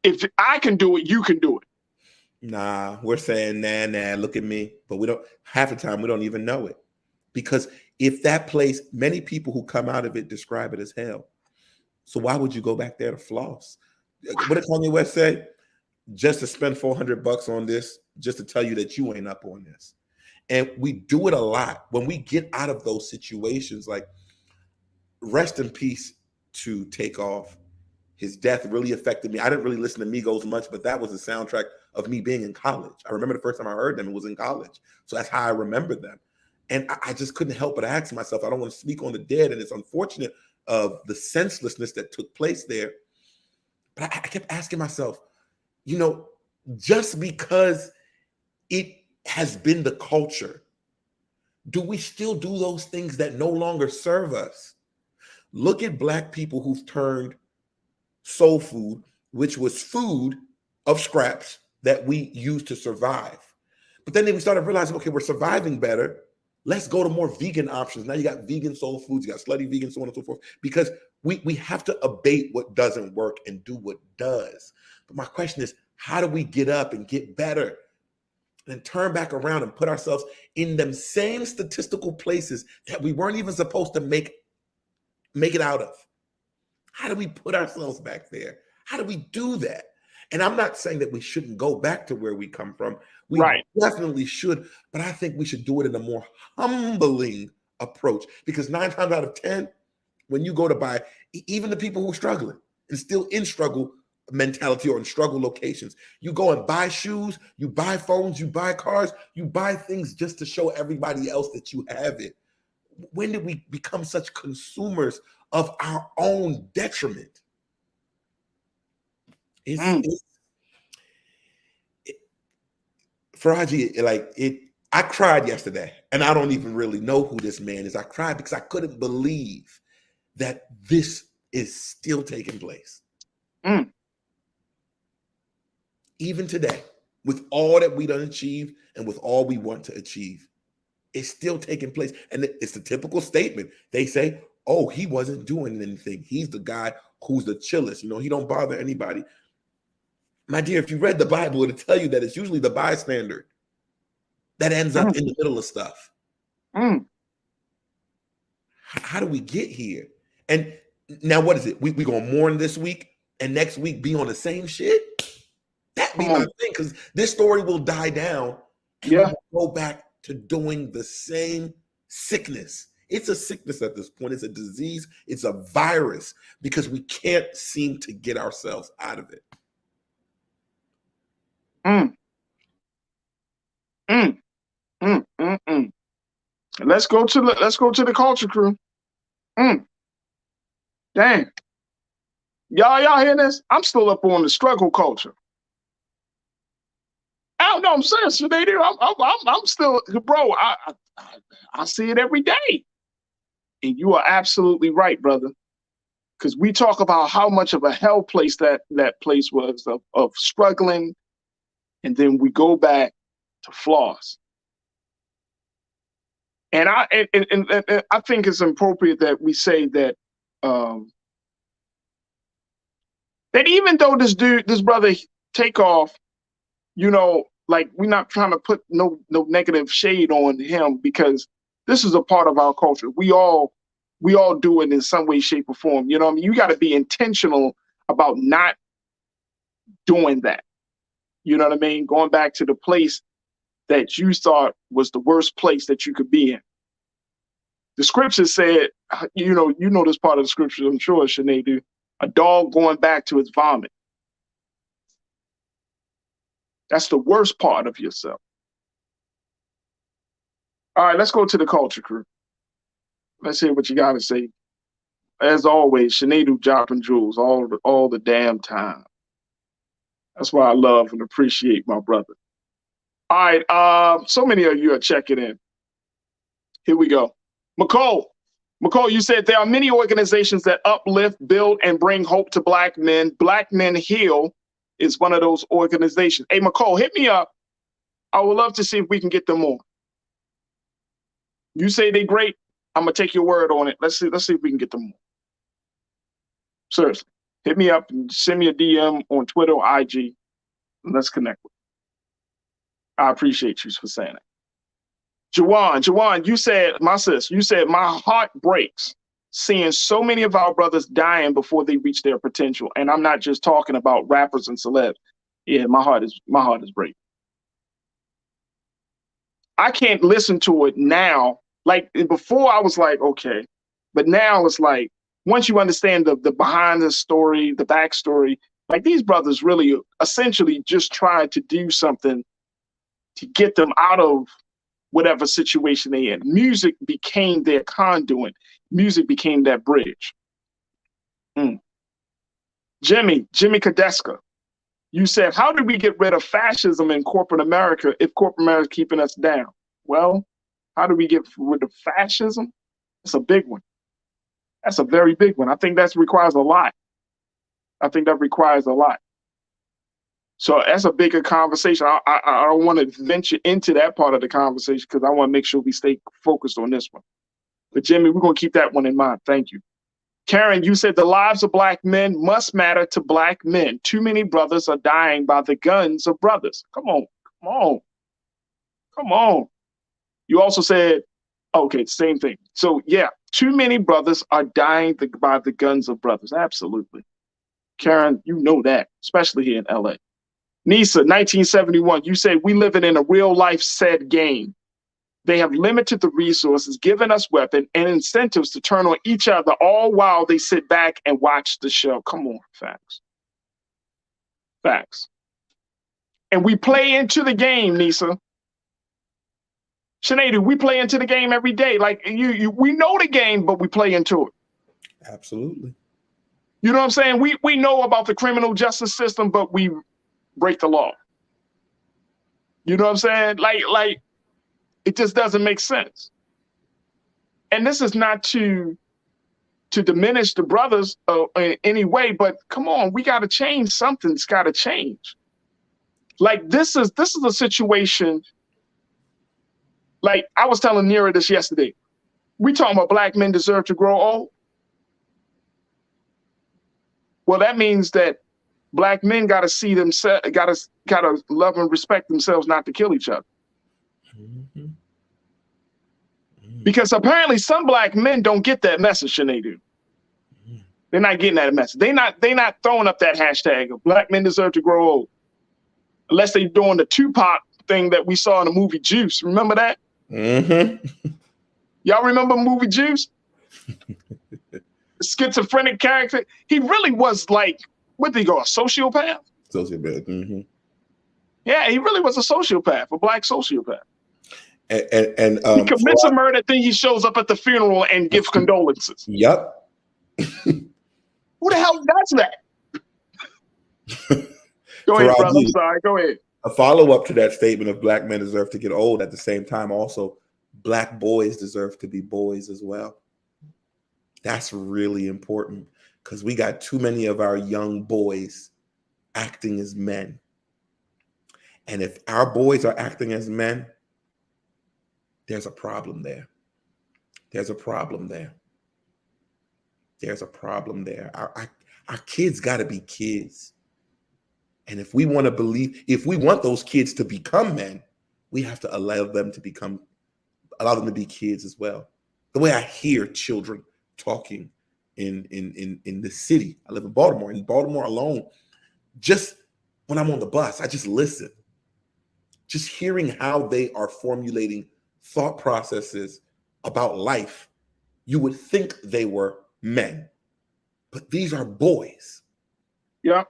if I can do it, you can do it? Nah, we're saying nah, look at me. But we don't, half the time we don't even know it. Because if that place, many people who come out of it describe it as hell. So why would you go back there to floss? What did Kanye West say? Just to spend $400 on this, just to tell you that you ain't up on this. And we do it a lot. When we get out of those situations, like, rest in peace to Takeoff. His death really affected me. I didn't really listen to Migos much, but that was the soundtrack of me being in college. I remember the first time I heard them, it was in college. So that's how I remember them. And I just couldn't help but ask myself, I don't want to speak on the dead, and it's unfortunate of the senselessness that took place there. But I kept asking myself, just because it has been the culture, do we still do those things that no longer serve us? Look at Black people who've turned soul food, which was food of scraps that we used to survive. But then we started realizing, okay, we're surviving better. Let's go to more vegan options. Now you got vegan soul foods, you got slutty vegan, so on and so forth, because we have to abate what doesn't work and do what does. But my question is, how do we get up and get better and turn back around and put ourselves in them same statistical places that we weren't even supposed to make it out of? How do we put ourselves back there? How do we do that? And I'm not saying that we shouldn't go back to where we come from. We definitely should, but I think we should do it in a more humbling approach, because 9 times out of 10, when you go to buy, even the people who are struggling and still in struggle mentality or in struggle locations, you go and buy shoes, you buy phones, you buy cars, you buy things just to show everybody else that you have it. When did we become such consumers of our own detriment? Farajii, I cried yesterday, and I don't even really know who this man is. I cried because I couldn't believe that this is still taking place. Even today, with all that we done achieved and with all we want to achieve, it's still taking place. And it's the typical statement. They say, oh, he wasn't doing anything. He's the guy who's the chillest. He don't bother anybody. My dear, if you read the Bible, it'll tell you that it's usually the bystander that ends up in the middle of stuff. How do we get here? And now what is it? We going to mourn this week and next week be on the same shit? That be my thing, because this story will die down and we will go back to doing the same sickness. It's a sickness at this point. It's a disease. It's a virus, because we can't seem to get ourselves out of it. Let's go to the culture crew. Dang. Y'all hear this? I'm still up on the struggle culture. I don't know. I'm serious. They do. I'm still, bro. I see it every day, and you are absolutely right, brother. Because we talk about how much of a hell place that place was of struggling, and then we go back to flaws. And I think it's appropriate that we say that that even though this brother Takeoff, we're not trying to put no negative shade on him, because this is a part of our culture. We all do it in some way, shape, or form. You know what I mean? You got to be intentional about not doing that. You know what I mean? Going back to the place that you thought was the worst place that you could be in. The scripture said, you know this part of the scripture, I'm sure, Shanae do, a dog going back to its vomit. That's the worst part of yourself. All right, let's go to the culture crew. Let's hear what you got to say. As always, Shanae do dropping jewels all the damn time. That's why I love and appreciate my brother. All right, so many of you are checking in. Here we go. McCole, you said there are many organizations that uplift, build, and bring hope to Black men. Black Men Heal is one of those organizations. Hey, McCole, hit me up. I would love to see if we can get them more. You say they're great. I'm gonna take your word on it. Let's see if we can get them more. Seriously, hit me up and send me a DM on Twitter or IG, and let's connect with you. I appreciate you for saying it. Jawan, you said, my sis, my heart breaks seeing so many of our brothers dying before they reach their potential. And I'm not just talking about rappers and celebs. Yeah, my heart is breaking. I can't listen to it now. Like before I was like, okay, but now it's like, once you understand the behind the story, the backstory, like these brothers really essentially just tried to do something to get them out of whatever situation they're in. Music became their conduit. Music became that bridge. Jimmy Kadeska, you said, how do we get rid of fascism in corporate America if corporate America is keeping us down? Well, how do we get rid of fascism? It's a big one. That's a very big one. I think that requires a lot. I think that requires a lot. So that's a bigger conversation. I don't want to venture into that part of the conversation because I want to make sure we stay focused on this one. But Jimmy, we're going to keep that one in mind. Thank you. Karen, you said the lives of Black men must matter to Black men. Too many brothers are dying by the guns of brothers. Come on, come on, come on. You also said, okay, same thing. So yeah, too many brothers are dying by the guns of brothers. Absolutely. Karen, you know that, especially here in LA. Nisa, 1971, you say we living in a real life said game. They have limited the resources, given us weapons and incentives to turn on each other, all while they sit back and watch the show. Come on, facts. Facts. And we play into the game, Nisa. Sinead, we play into the game every day. Like we know the game, but we play into it. Absolutely. You know what I'm saying? We know about the criminal justice system, but we break the law. You know what I'm saying? Like it just doesn't make sense. And this is not to diminish the brothers in any way, but come on, we got to change. Something's got to change. Like this is a situation. Like I was telling Nira this yesterday. We talking about Black men deserve to grow old. Well, that means that Black men got to see themselves, got to love and respect themselves, not to kill each other. Mm-hmm. Because apparently some Black men don't get that message, and they do. They're not getting that message. They not throwing up that hashtag of Black men deserve to grow old, unless they doing the Tupac thing that we saw in the movie Juice. Remember that? Mm-hmm. Y'all remember movie Juice? The schizophrenic character. He really was like, what did he go, a sociopath? Sociopath. Mm-hmm. Yeah, he really was a sociopath, a Black sociopath. And he commits a murder, then he shows up at the funeral and gives condolences. Yep. Who the hell does that? Go ahead, brother. I'm sorry. Go ahead. A follow-up to that statement of Black men deserve to get old, at the same time, also, Black boys deserve to be boys as well. That's really important because we got too many of our young boys acting as men. And if our boys are acting as men, there's a problem there. There's a problem there. There's a problem there. Our kids got to be kids. And if we want those kids to become men, we have to allow them to be kids as well. The way I hear children talking in the city. I live in Baltimore. In Baltimore alone, just when I'm on the bus, I just listen. Just hearing how they are formulating thought processes about life, you would think they were men, but these are boys. Yeah.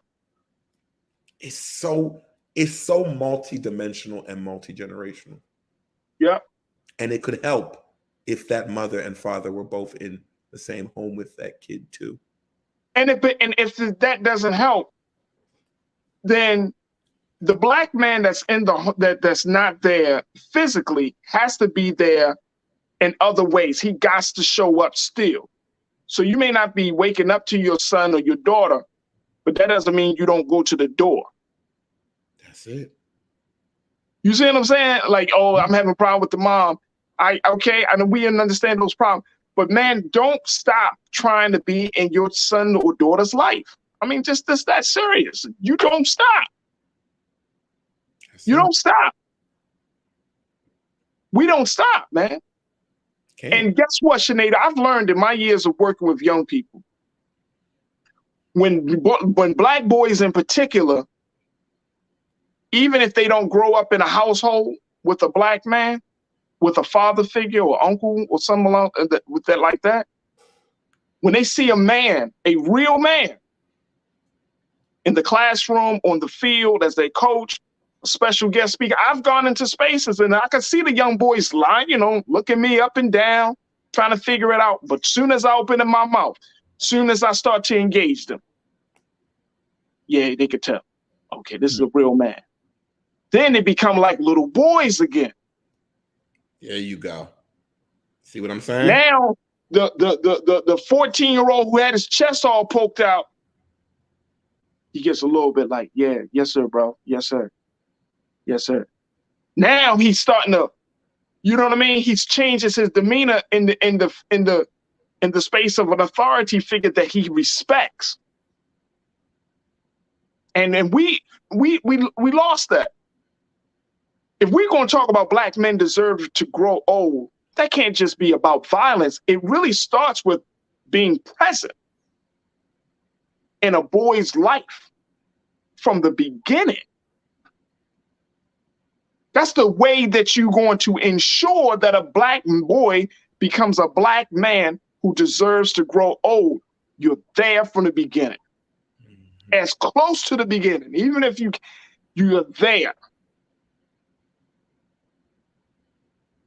It's so multidimensional and multi-generational. Yeah. And it could help if that mother and father were both in the same home with that kid too. And if that doesn't help, then the Black man that's that's not there physically has to be there in other ways. He got to show up still. So you may not be waking up to your son or your daughter, but that doesn't mean you don't go to the door. That's it. You see what I'm saying? Like, oh, I'm having a problem with the mom. Okay, I know we understand those problems, but man, don't stop trying to be in your son or daughter's life. I mean, just that serious. You don't stop. You don't stop. We don't stop, man. Okay. And guess what, Sinead? I've learned in my years of working with young people, when Black boys in particular, even if they don't grow up in a household with a Black man, with a father figure or uncle or someone like that, when they see a man, a real man, in the classroom, on the field, as they coach, a special guest speaker, I've gone into spaces and I can see the young boys lying, looking me up and down, trying to figure it out. But soon as I open my mouth, soon as I start to engage them, yeah, they could tell, okay, this is a real man. Then they become like little boys again. There you go. See what I'm saying? the 14-year-old who had his chest all poked out, he gets a little bit like, yeah, yes, sir, bro. Yes, sir. Yes, sir. Now he's starting to, you know what I mean? He's changes his demeanor in the space of an authority figure that he respects. And we lost that. If we're going to talk about black men deserve to grow old, that can't just be about violence. It really starts with being present in a boy's life from the beginning. That's the way that you're going to ensure that a black boy becomes a black man who deserves to grow old. You're there from the beginning, as close to the beginning, even if you're there.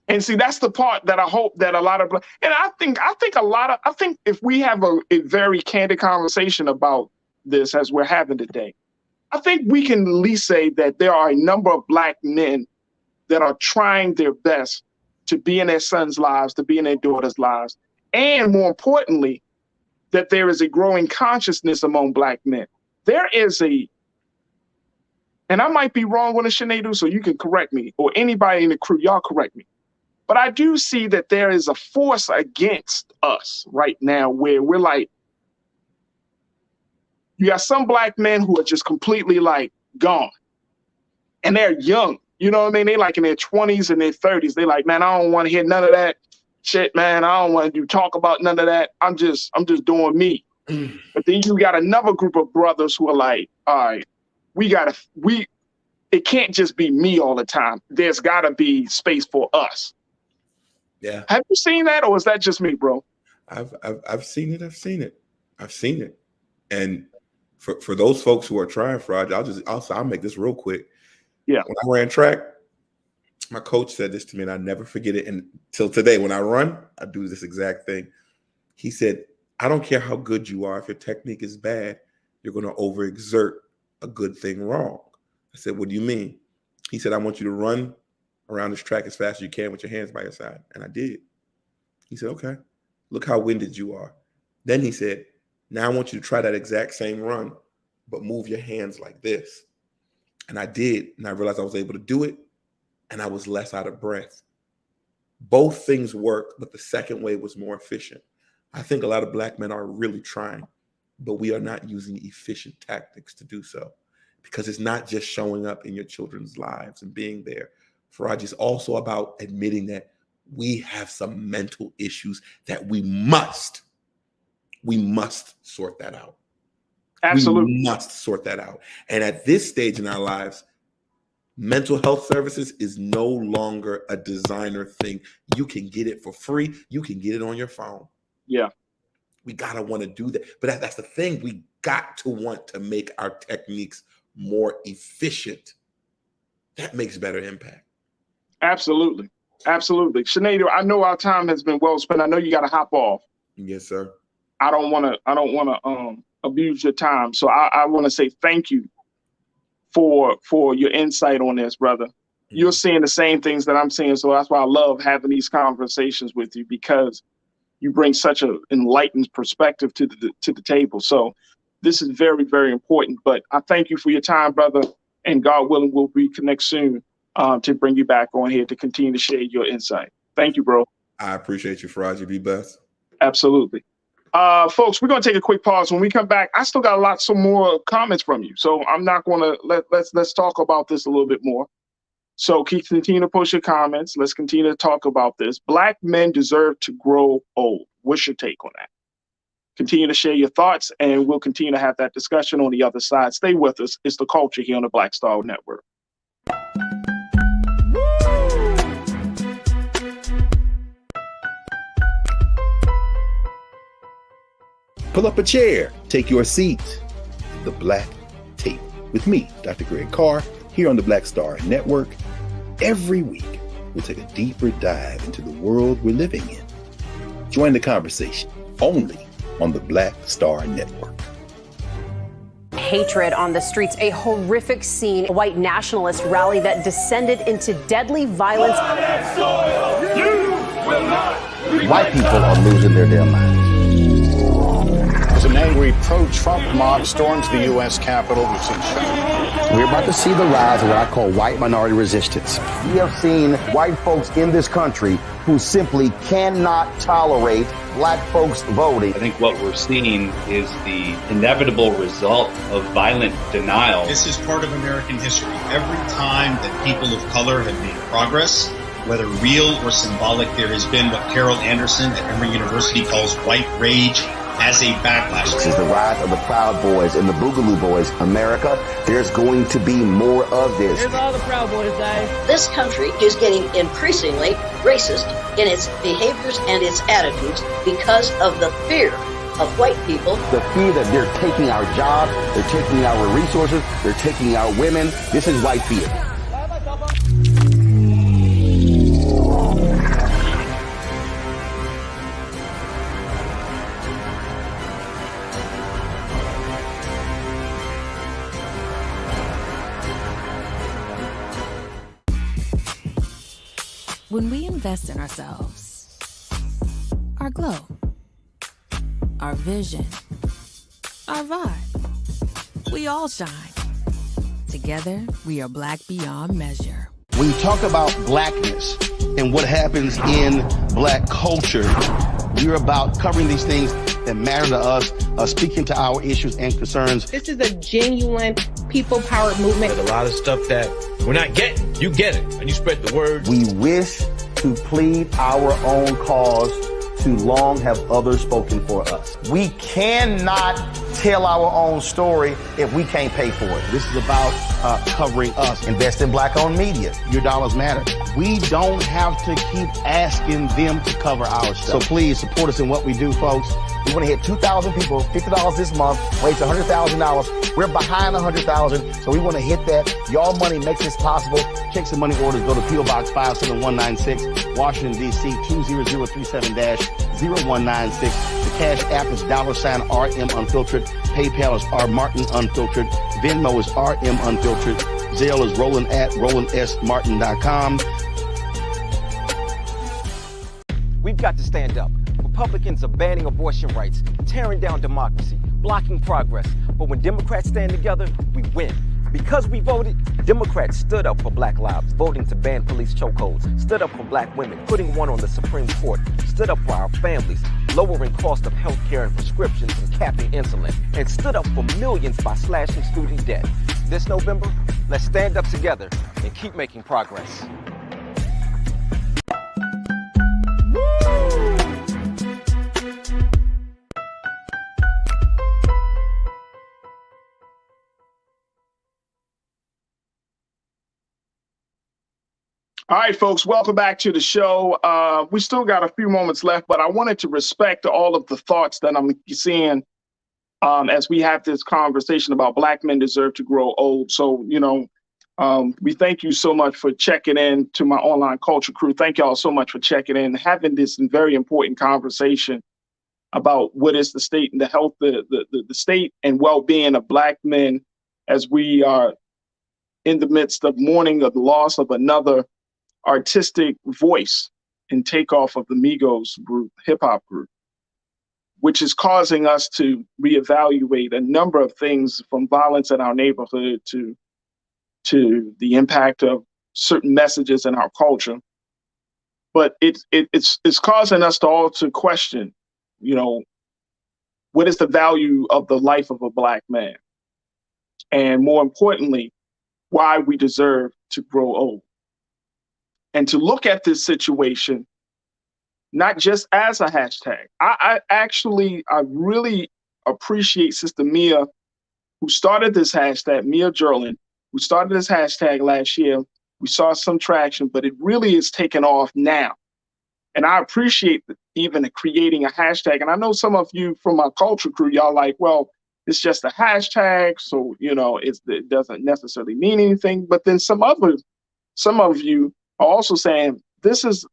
And see, that's the part that I hope that a lot of, and I think if we have a very candid conversation about this as we're having today, I think we can at least say that there are a number of black men that are trying their best to be in their sons' lives, to be in their daughters' lives, and more importantly, that there is a growing consciousness among black men. There is and I might be wrong with a Sinead, so you can correct me, or anybody in the crew, y'all correct me. But I do see that there is a force against us right now where we're like, you got some black men who are just completely like gone. And they're young. You know what I mean? They like in their 20s and their 30s. They like, man, I don't want to hear none of that shit, man. I don't want to talk about none of that. I'm just doing me. But then you got another group of brothers who are like, all right, it can't just be me all the time. There's gotta be space for us. Yeah. Have you seen that, or is that just me, bro? I've seen it. And for those folks who are trying, Farajii, I'll make this real quick. Yeah. When I ran track, my coach said this to me, and I never forget it. And till today, when I run, I do this exact thing. He said, I don't care how good you are. If your technique is bad, you're going to overexert a good thing wrong. I said, what do you mean? He said, I want you to run around this track as fast as you can with your hands by your side. And I did. He said, okay, look how winded you are. Then he said, now I want you to try that exact same run, but move your hands like this. And I did. And I realized I was able to do it. And I was less out of breath. Both things worked, but the second way was more efficient. I think a lot of black men are really trying, but we are not using efficient tactics to do so, because it's not just showing up in your children's lives and being there. Farajii, is also about admitting that we have some mental issues that we must sort that out. Absolutely. We must sort that out. And at this stage in our lives, mental health services is no longer a designer thing. You can get it for free. You can get it on your phone. Yeah. We got to want to do that. But that's the thing. We got to want to make our techniques more efficient. That makes better impact. Absolutely. Absolutely. Sinead, I know our time has been well spent. I know you got to hop off. Yes, sir. I don't want to abuse your time. So I want to say thank you for your insight on this, brother. Mm-hmm. You're seeing the same things that I'm seeing. So that's why I love having these conversations with you, because you bring such an enlightened perspective to the table. So this is very, very important. But I thank you for your time, brother. And God willing, we'll reconnect soon to bring you back on here to continue to share your insight. Thank you, bro. I appreciate you, Farajii. Be blessed. Absolutely. Folks, we're going to take a quick pause. When we come back, I still got some more comments from you. So I'm not going to let's talk about this a little bit more. So continue to post your comments. Let's continue to talk about this. Black men deserve to grow old. What's your take on that? Continue to share your thoughts, and we'll continue to have that discussion on the other side. Stay with us. It's The Culture here on the Black Star Network. Pull up a chair, take your seat. The Black Tape with me, Dr. Greg Carr, here on the Black Star Network. Every week, we'll take a deeper dive into the world we're living in. Join the conversation only on the Black Star Network. Hatred on the streets, a horrific scene, a white nationalist rally that descended into deadly violence. You will not White people are losing their damn minds. As an angry pro-Trump mob storms the U.S. Capitol, we've seen We're about to see the rise of what I call white minority resistance. We have seen white folks in this country who simply cannot tolerate black folks voting. I think what we're seeing is the inevitable result of violent denial. This is part of American history. Every time that people of color have made progress, whether real or symbolic, there has been what Carol Anderson at Emory University calls white rage as a backlash. This is the rise of the Proud Boys and the Boogaloo Boys. America, there's going to be more of this. Here's all the Proud Boys, Dave. This country is getting increasingly racist in its behaviors and its attitudes because of the fear of white people. The fear that they're taking our jobs, they're taking our resources, they're taking our women. This is white fear. When we invest in ourselves, our glow, our vision, our vibe, we all shine. Together, we are black beyond measure. When you talk about blackness and what happens in black culture, we're about covering these things that matter to us, speaking to our issues and concerns. This is a genuine people-powered movement. There's a lot of stuff that we're not getting. You get it, and you spread the word. We wish to plead our own cause. Too long have others spoken for us. We cannot tell our own story if we can't pay for it. This is about covering us. Invest in black-owned media. Your dollars matter. We don't have to keep asking them to cover our stuff. So please support us in what we do, folks. We want to hit 2,000 people, $50 this month, raise $100,000. We're behind 100,000, so we want to hit that. Y'all money makes this possible. Check some money orders. Go to P.O. Box 57196, Washington, D.C. 20037-0196. The Cash App is $RM Unfiltered. PayPal is R Martin Unfiltered. Venmo is RM Unfiltered. Zelle is Roland at RolandSMartin.com. We've got to stand up. Republicans are banning abortion rights, tearing down democracy, blocking progress. But when Democrats stand together, we win. Because we voted, Democrats stood up for black lives, voting to ban police chokeholds, stood up for black women, putting one on the Supreme Court, stood up for our families, lowering cost of health care and prescriptions and capping insulin, and stood up for millions by slashing student debt. This November, let's stand up together and keep making progress. All right, folks, welcome back to the show. We still got a few moments left, but I wanted to respect all of the thoughts that I'm seeing as we have this conversation about black men deserve to grow old. So, we thank you so much for checking in to my online culture crew. Thank y'all so much for checking in, having this very important conversation about what is the state and the health, the state and well-being of black men as we are in the midst of mourning of the loss of another artistic voice and takeoff of the Migos group, hip hop group, which is causing us to reevaluate a number of things, from violence in our neighborhood to the impact of certain messages in our culture. But it's causing us to all to question, what is the value of the life of a black man? And more importantly, why we deserve to grow old. And to look at this situation, not just as a hashtag. I really appreciate Sister Mia, who started this hashtag, Mia Jerlin, who started this hashtag last year. We saw some traction, but it really is taking off now. And I appreciate even creating a hashtag. And I know some of you from my culture crew, y'all like, well, it's just a hashtag, so it doesn't necessarily mean anything. But then some of you are also saying this is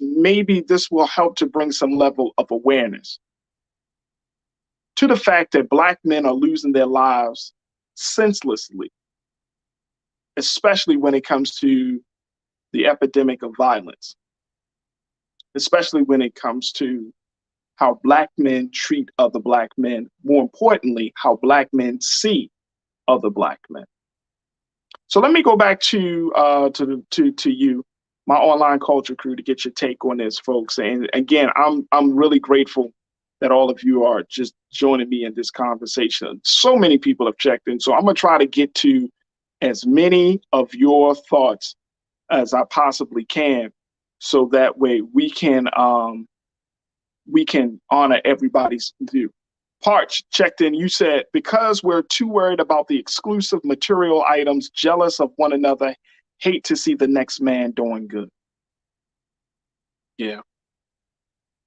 maybe this will help to bring some level of awareness to the fact that black men are losing their lives senselessly, especially when it comes to the epidemic of violence. especially when it comes to how Black men treat other Black men. More importantly, how Black men see other Black men. So let me go back to you, my online culture crew, to get your take on this, folks. And again, I'm really grateful that all of you are just joining me in this conversation. So many people have checked in, so I'm gonna try to get to as many of your thoughts as I possibly can, so that way we can honor everybody's view. Parch checked in. You said, because we're too worried about the exclusive material items, jealous of one another, hate to see the next man doing good. Yeah,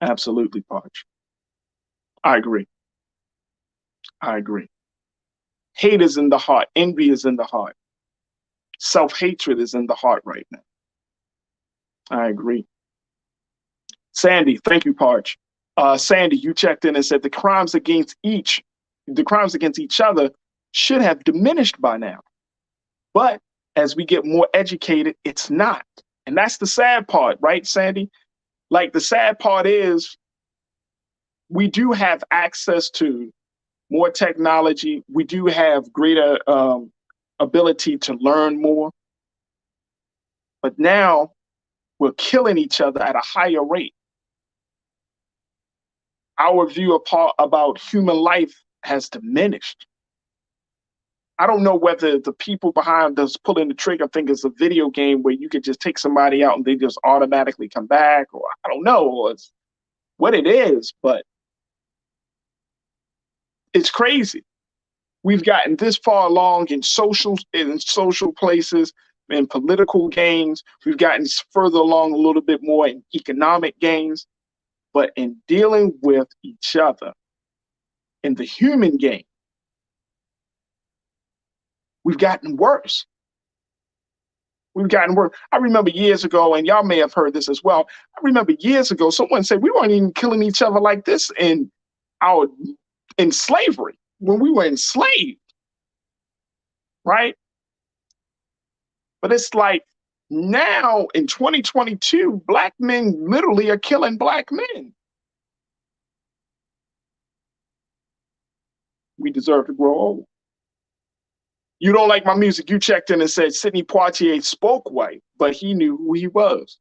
absolutely, Parch. I agree. I agree. Hate is in the heart. Envy is in the heart. Self-hatred is in the heart right now. I agree. Sandy, thank you, Parch. Sandy, you checked in and said the crimes against each other should have diminished by now. But as we get more educated, it's not. And that's the sad part, right, Sandy? Like, the sad part is we do have access to more technology. We do have greater ability to learn more. But now we're killing each other at a higher rate. Our view about human life has diminished. I don't know whether the people behind us pulling the trigger think it's a video game where you could just take somebody out and they just automatically come back, or I don't know, or it's what it is, but it's crazy. We've gotten this far along in social places, in political games. We've gotten further along a little bit more in economic games, but in dealing with each other in the human game, we've gotten worse. We've gotten worse. I remember years ago, and y'all may have heard this as well. I remember years ago, someone said we weren't even killing each other like this in slavery, when we were enslaved, right? But it's like now in 2022, Black men literally are killing Black men. We deserve to grow old. You don't like my music. You checked in and said Sidney Poitier spoke white, but he knew who he was.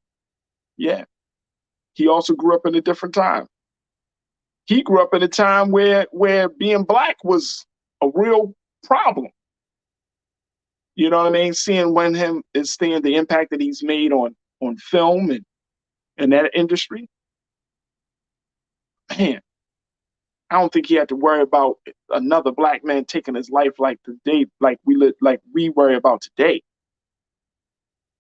Yeah. He also grew up in a different time. He grew up in a time where being Black was a real problem. You know what I mean? Seeing the impact that he's made on film and that industry. Man, I don't think he had to worry about another Black man taking his life like we worry about today.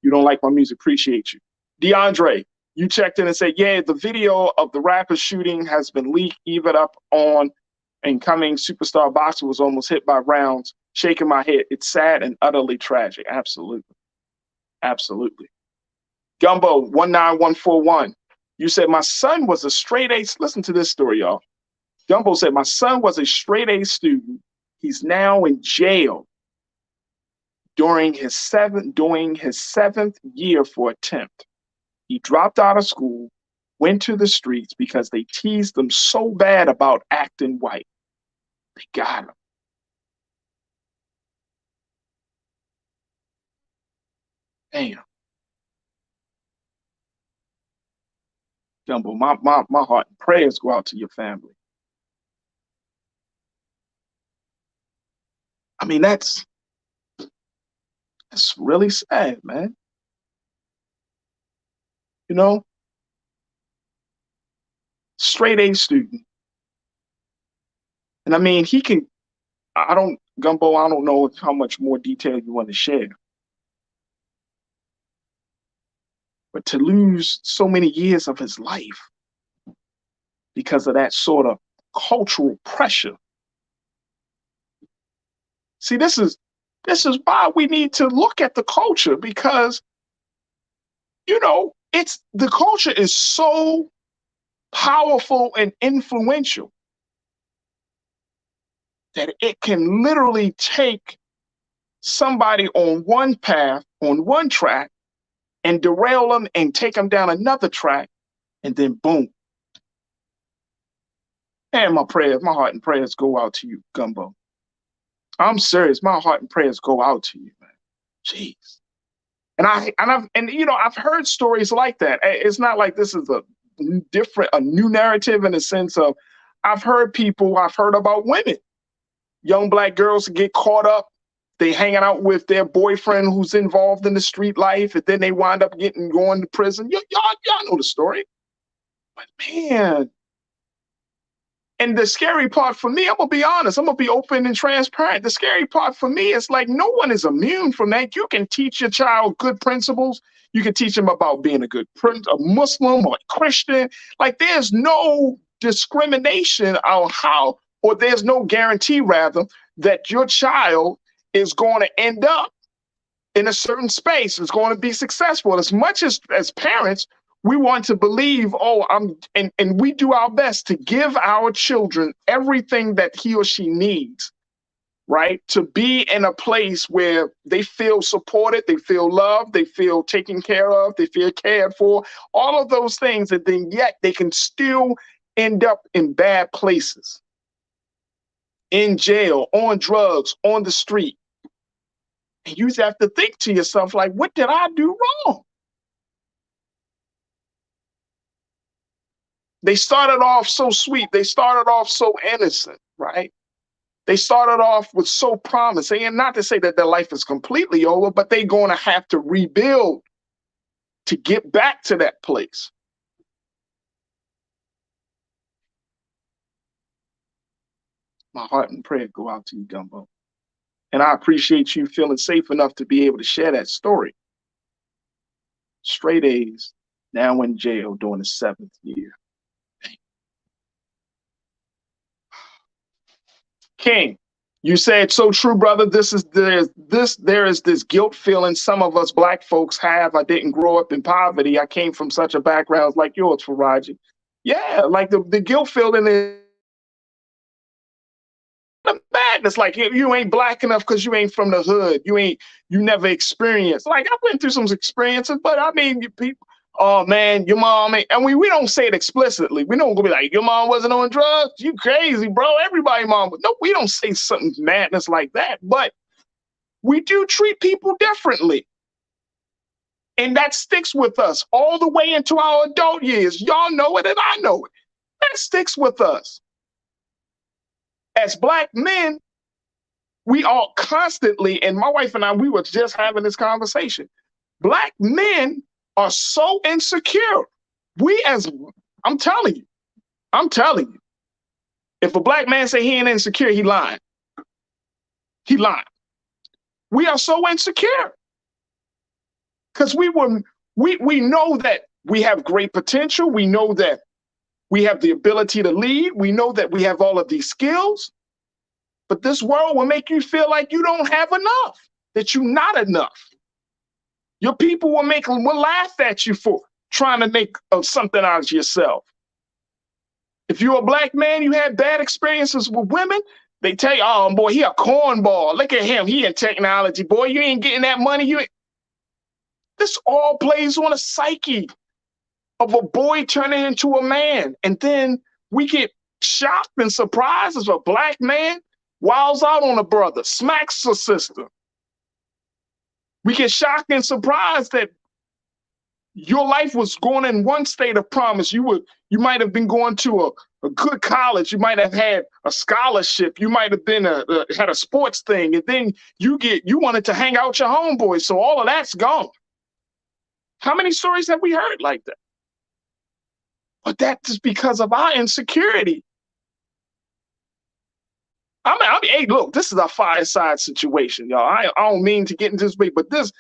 You don't like my music, appreciate you. DeAndre, you checked in and said, yeah, the video of the rapper shooting has been leaked, even up on incoming superstar boxer was almost hit by rounds. Shaking my head. It's sad and utterly tragic. Absolutely. Absolutely. Gumbo 19141. You said my son was a straight A. Listen to this story, y'all. Gumbo said my son was a straight A student. He's now in jail during his seventh year for attempt. He dropped out of school, went to the streets because they teased him so bad about acting white. They got him. Damn. Gumbo, my heart and prayers go out to your family. I mean, that's really sad, man. You know, straight A student. And I mean, Gumbo, I don't know how much more detail you want to share. But to lose so many years of his life because of that sort of cultural pressure. See, this is why we need to look at the culture, because, you know, the culture is so powerful and influential that it can literally take somebody on one path, on one track, and derail them and take them down another track And then boom. And my heart and prayers go out to you, Gumbo. I'm serious. My heart and prayers go out to you, man. Jeez. And you know, I've heard stories like that. It's not like this is a new narrative in the sense of I've heard about women, young Black girls get caught up. They hanging out with their boyfriend who's involved in the street life, and then they wind up going to prison. Y'all know the story. But man, and the scary part for me, I'm gonna be honest, I'm gonna be open and transparent. The scary part for me is like no one is immune from that. You can teach your child good principles. You can teach them about being a Muslim or a Christian. Like there's no discrimination on how, or there's no guarantee rather, that your child is going to end up in a certain space, is going to be successful. As much as parents, we want to believe, and we do our best to give our children everything that he or she needs, right? To be in a place where they feel supported, they feel loved, they feel taken care of, they feel cared for, all of those things, and then yet they can still end up in bad places, in jail, on drugs, on the street. And you have to think to yourself, like, what did I do wrong? They started off so sweet. They started off so innocent, right? They started off with so promising, and not to say that their life is completely over, but they're going to have to rebuild to get back to that place. My heart and prayer go out to you, Gumbo. And I appreciate you feeling safe enough to be able to share that story. Straight A's, now in jail during the 7th year. King, you said so true, brother. There is this guilt feeling some of us Black folks have. I didn't grow up in poverty. I came from such a background like yours, Farajii. Yeah, like the guilt feeling is madness. Like you ain't Black enough because you ain't from the hood. You never experienced. Like I went through some experiences, but I mean, people. Oh man, your mom ain't, and we don't say it explicitly. We don't go be like, your mom wasn't on drugs. You crazy, bro. Everybody mom. No, we don't say something madness like that, but we do treat people differently. And that sticks with us all the way into our adult years. Y'all know it and I know it. That sticks with us. As Black men, we all constantly, and my wife and I, we were just having this conversation. Black men are so insecure. I'm telling you, if a Black man say he ain't insecure, he lying. He lying. We are so insecure because we know that we have great potential. We know that we have the ability to lead. We know that we have all of these skills, but this world will make you feel like you don't have enough, that you're not enough. Your people will laugh at you for trying to make something out of yourself. If you're a Black man, you had bad experiences with women, they tell you, oh boy, he a cornball. Look at him, he in technology. Boy, you ain't getting that money. This all plays on a psyche of a boy turning into a man. And then we get shocked and surprised as a Black man wiles out on a brother, smacks a sister. We get shocked and surprised that your life was going in one state of promise. You might have been going to a good college. You might have had a scholarship. You might have been had a sports thing, and then you wanted to hang out with your homeboys. So all of that's gone. How many stories have we heard like that? But that's because of our insecurity. I mean, hey, look, this is a fireside situation, y'all. I don't mean to get into this big, but this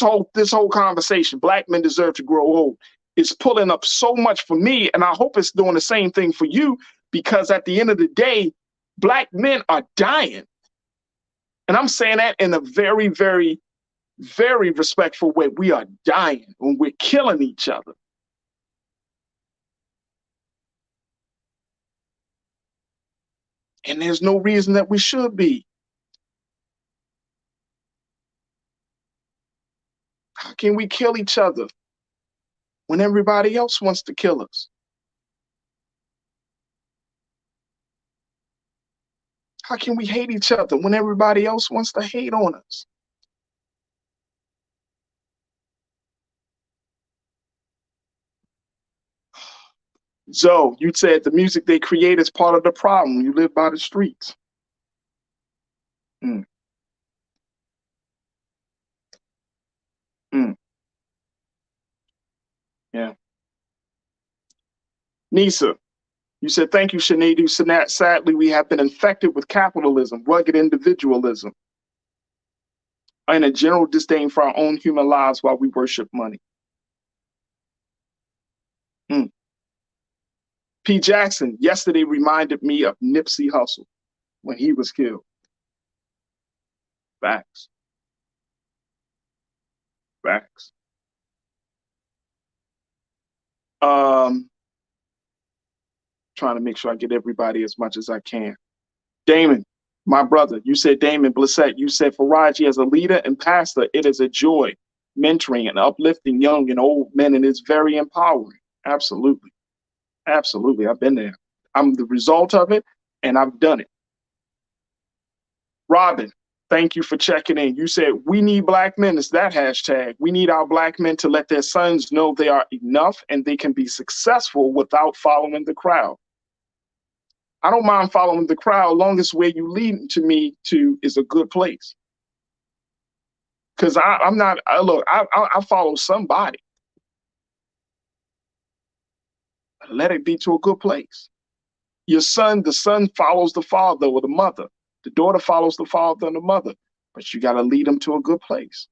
whole conversation, Black men deserve to grow old, is pulling up so much for me, and I hope it's doing the same thing for you, because at the end of the day, Black men are dying. And I'm saying that in a very, very, very respectful way. We are dying when we're killing each other. And there's no reason that we should be. How can we kill each other when everybody else wants to kill us? How can we hate each other when everybody else wants to hate on us? Zoe, you said the music they create is part of the problem. You live by the streets. Mm. Mm. Yeah. Nisa, you said, thank you, Shanadu. Sadly, we have been infected with capitalism, rugged individualism, and a general disdain for our own human lives while we worship money. Mm. P. Jackson, yesterday reminded me of Nipsey Hussle when he was killed. Facts. Facts. Trying to make sure I get everybody as much as I can. Damon, my brother, you said Damon Blissett, you said Farajii as a leader and pastor, it is a joy mentoring and uplifting young and old men, and it's very empowering. Absolutely. Absolutely. I've been there. I'm the result of it, and I've done it. Robin, thank you for checking in. You said, we need black men. It's that hashtag. We need our black men to let their sons know they are enough and they can be successful without following the crowd. I don't mind following the crowd, long as where you lead to me to is a good place. Because I'm not, look, I follow somebody. Let it be to a good place. Your son, the son follows the father or the mother. The daughter follows the father and the mother. But you got to lead them to a good place.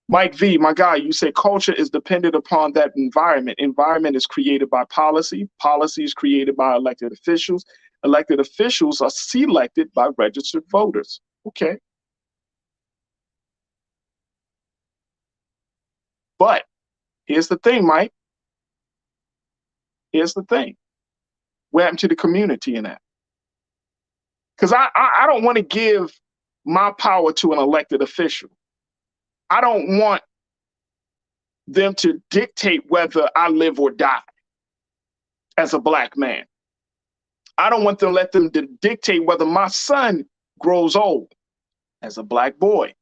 Mike V, my guy, you say culture is dependent upon that environment. Environment is created by policy. Policy is created by elected officials. Elected officials are selected by registered voters. Okay. But here's the thing, Mike. Here's the thing. What happened to the community in that? Because I don't want to give my power to an elected official. I don't want them to dictate whether I live or die as a black man. I don't want to let them dictate whether my son grows old as a black boy.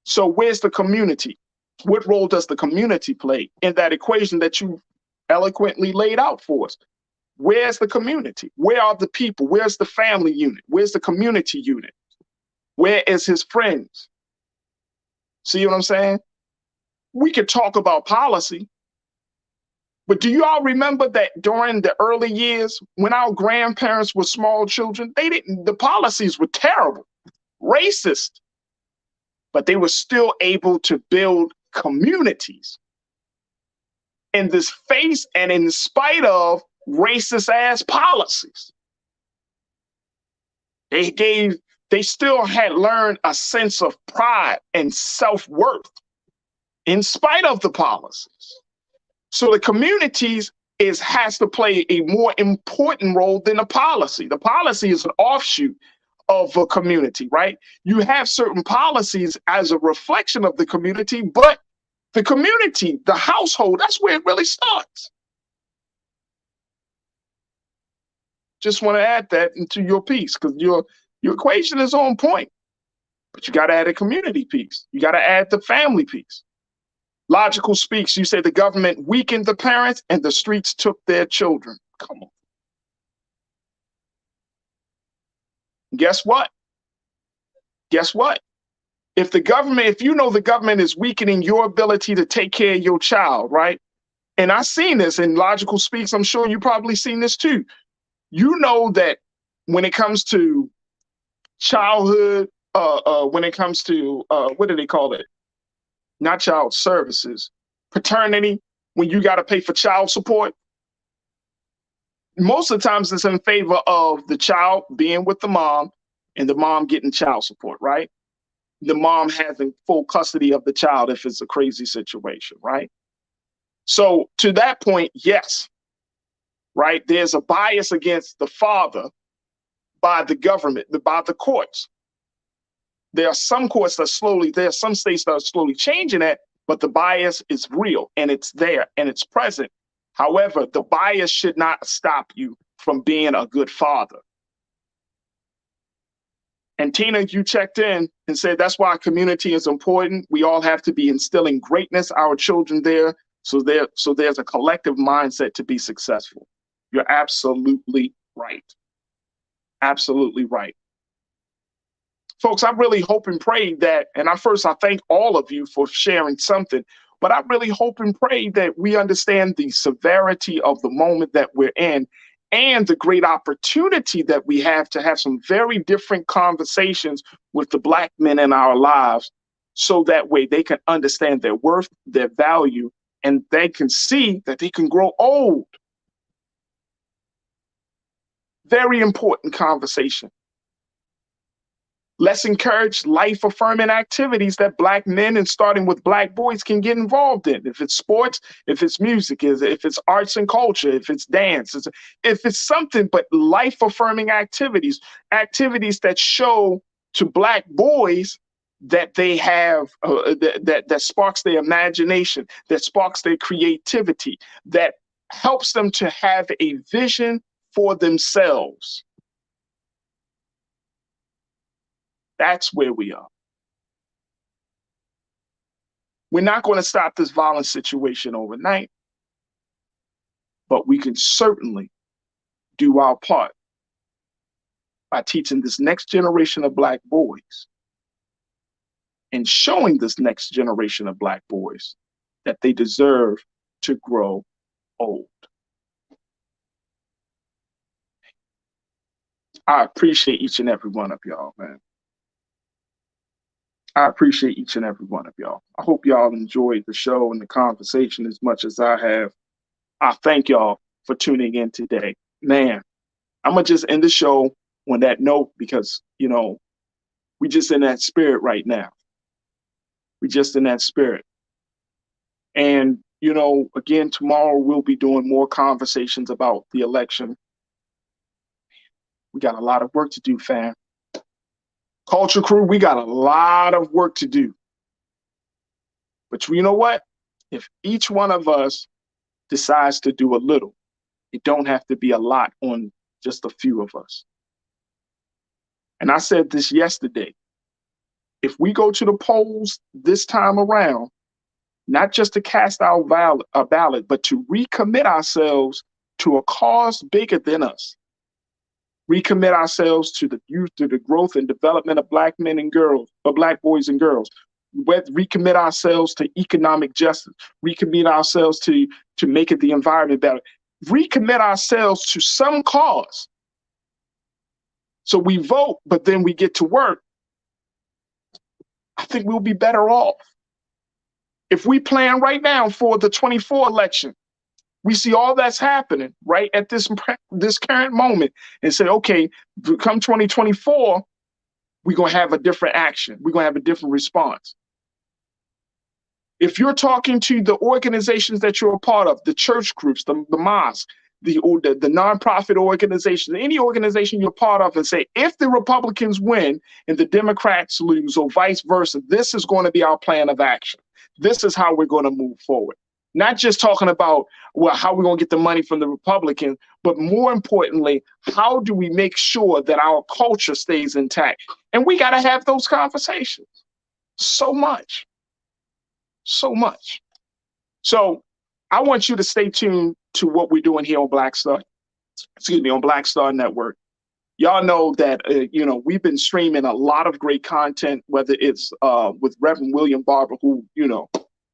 So where's the community? What role does the community play in that equation that you eloquently laid out for us? Where's the community? Where are the people? Where's the family unit? Where's the community unit? Where is his friends? See what I'm saying? We could talk about policy, but do you all remember that during the early years when our grandparents were small children, the policies were terrible, racist, but they were still able to build communities in this face and in spite of racist ass policies. They still had learned a sense of pride and self-worth in spite of the policies. So the communities has to play a more important role than the policy. The policy is an offshoot of a community, right? You have certain policies as a reflection of the community, but the community, the household, that's where it really starts. Just want to add that into your piece because your equation is on point, but you got to add a community piece. You got to add the family piece. Logical speaks, you say the government weakened the parents and the streets took their children. Come on. Guess what? Guess what? If you know the government is weakening your ability to take care of your child, right? And I've seen this in Logical Speaks. I'm sure you probably seen this too. You know that when it comes to childhood, when it comes to, what do they call it? Not child services, paternity, when you got to pay for child support, most of the times it's in favor of the child being with the mom and the mom getting child support, right? The mom having full custody of the child if it's a crazy situation, right? So to that point, yes, right? There's a bias against the father by the government, by the courts. There are some courts that there are some states that are slowly changing that, but the bias is real and it's there and it's present. However, the bias should not stop you from being a good father. And Tina, you checked in and said that's why community is important. We all have to be instilling greatness, our children there, so there's a collective mindset to be successful. You're absolutely right. Absolutely right. Folks, I really hope and pray that, and I thank all of you for sharing something, but I really hope and pray that we understand the severity of the moment that we're in and the great opportunity that we have to have some very different conversations with the Black men in our lives, so that way they can understand their worth, their value, and they can see that they can grow old. Very important conversation. Let's encourage life-affirming activities that Black men, and starting with Black boys, can get involved in. If it's sports, if it's music, if it's arts and culture, if it's dance, if it's something, but life-affirming activities, activities that show to Black boys that they have, that sparks their imagination, that sparks their creativity, that helps them to have a vision for themselves. That's where we are. We're not going to stop this violent situation overnight, but we can certainly do our part by teaching this next generation of Black boys and showing this next generation of Black boys that they deserve to grow old. I appreciate each and every one of y'all, man. I appreciate each and every one of y'all. I hope y'all enjoyed the show and the conversation as much as I have. I thank y'all for tuning in today. Man, I'm going to just end the show on that note because, we just in that spirit right now. We just in that spirit. And, again, tomorrow we'll be doing more conversations about the election. We got a lot of work to do, fam. Culture Crew, we got a lot of work to do. But you know what? If each one of us decides to do a little, it don't have to be a lot on just a few of us. And I said this yesterday. If we go to the polls this time around, not just to cast our ballot, but to recommit ourselves to a cause bigger than us. Recommit ourselves to the youth, to the growth and development of Black men and girls, or Black boys and girls. Recommit ourselves to economic justice. Recommit ourselves to making the environment better. Recommit ourselves to some cause. So we vote, but then we get to work. I think we'll be better off. If we plan right now for the 24 election, we see all that's happening right at this current moment and say, okay, come 2024, we're going to have a different action. We're going to have a different response. If you're talking to the organizations that you're a part of, the church groups, the mosque, the nonprofit organizations, any organization you're part of, and say, if the Republicans win and the Democrats lose or vice versa, this is going to be our plan of action. This is how we're going to move forward. Not just talking about, well, how we're going to get the money from the Republicans, but more importantly, how do we make sure that our culture stays intact? And we got to have those conversations. So much. So much. So I want you to stay tuned to what we're doing here on Black Star Network. Y'all know that, we've been streaming a lot of great content, whether it's with Reverend William Barber, who,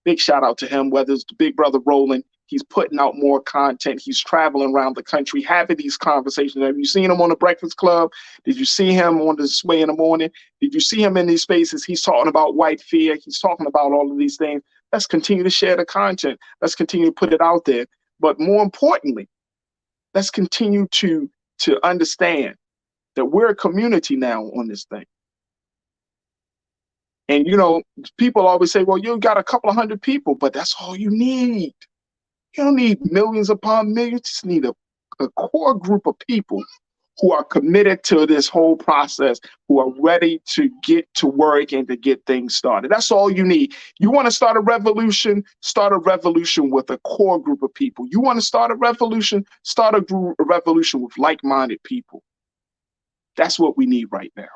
big shout out to him, whether it's the Big Brother Roland, he's putting out more content. He's traveling around the country, having these conversations. Have you seen him on the Breakfast Club? Did you see him on the Sway in the Morning? Did you see him in these spaces? He's talking about white fear. He's talking about all of these things. Let's continue to share the content. Let's continue to put it out there. But more importantly, let's continue to understand that we're a community now on this thing. And, people always say, well, you got a couple of hundred people, but that's all you need. You don't need millions upon millions. You just need a core group of people who are committed to this whole process, who are ready to get to work and to get things started. That's all you need. You want to start a revolution with a core group of people. You want to start a revolution with like-minded people. That's what we need right now.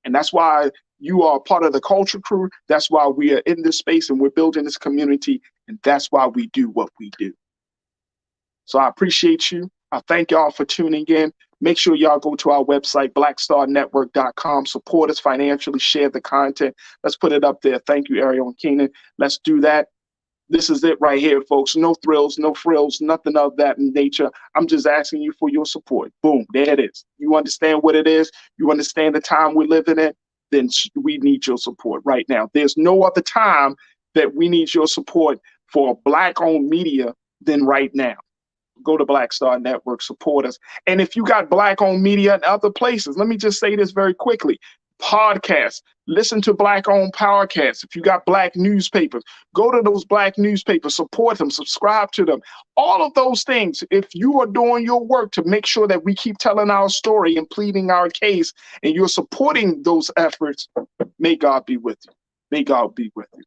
And that's why you are part of the culture crew. That's why we are in this space and we're building this community. And that's why we do what we do. So I appreciate you. I thank y'all for tuning in. Make sure y'all go to our website, blackstarnetwork.com. Support us financially. Share the content. Let's put it up there. Thank you, Ariel and Keenan. Let's do that. This is it right here, folks. No thrills, no frills, nothing of that nature. I'm just asking you for your support. Boom, there it is. You understand what it is? You understand the time we're living in? Then we need your support right now. There's no other time that we need your support for Black-owned media than right now. Go to Black Star Network, support us. And if you got Black-owned media in other places, let me just say this very quickly. Podcasts, listen to Black-owned podcasts. If you got Black newspapers, go to those Black newspapers, support them, subscribe to them. All of those things, if you are doing your work to make sure that we keep telling our story and pleading our case, and you're supporting those efforts, may God be with you. May God be with you.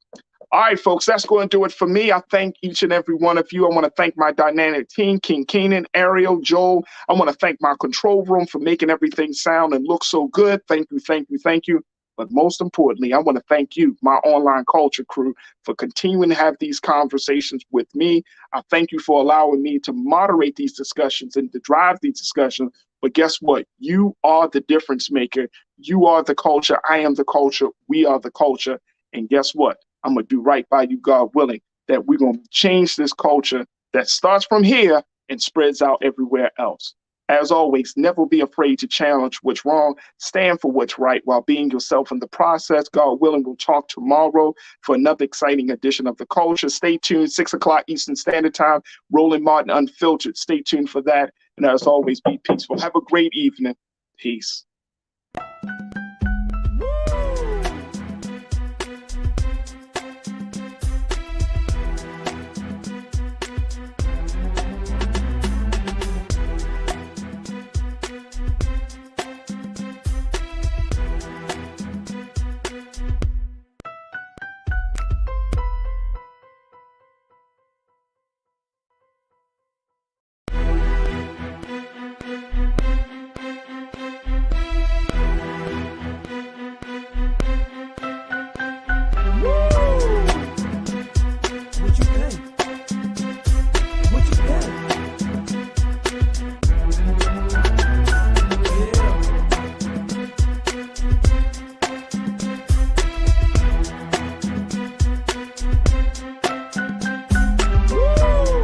All right, folks, that's going to do it for me. I thank each and every one of you. I want to thank my dynamic team, King Keenan, Ariel, Joel. I want to thank my control room for making everything sound and look so good. Thank you, thank you, thank you. But most importantly, I want to thank you, my online culture crew, for continuing to have these conversations with me. I thank you for allowing me to moderate these discussions and to drive these discussions. But guess what? You are the difference maker. You are the culture. I am the culture. We are the culture. And guess what? I'm going to do right by you, God willing, that we're going to change this culture that starts from here and spreads out everywhere else. As always, never be afraid to challenge what's wrong. Stand for what's right while being yourself in the process. God willing, we'll talk tomorrow for another exciting edition of The Culture. Stay tuned, 6 o'clock Eastern Standard Time, Roland Martin Unfiltered. Stay tuned for that. And as always, be peaceful. Have a great evening. Peace.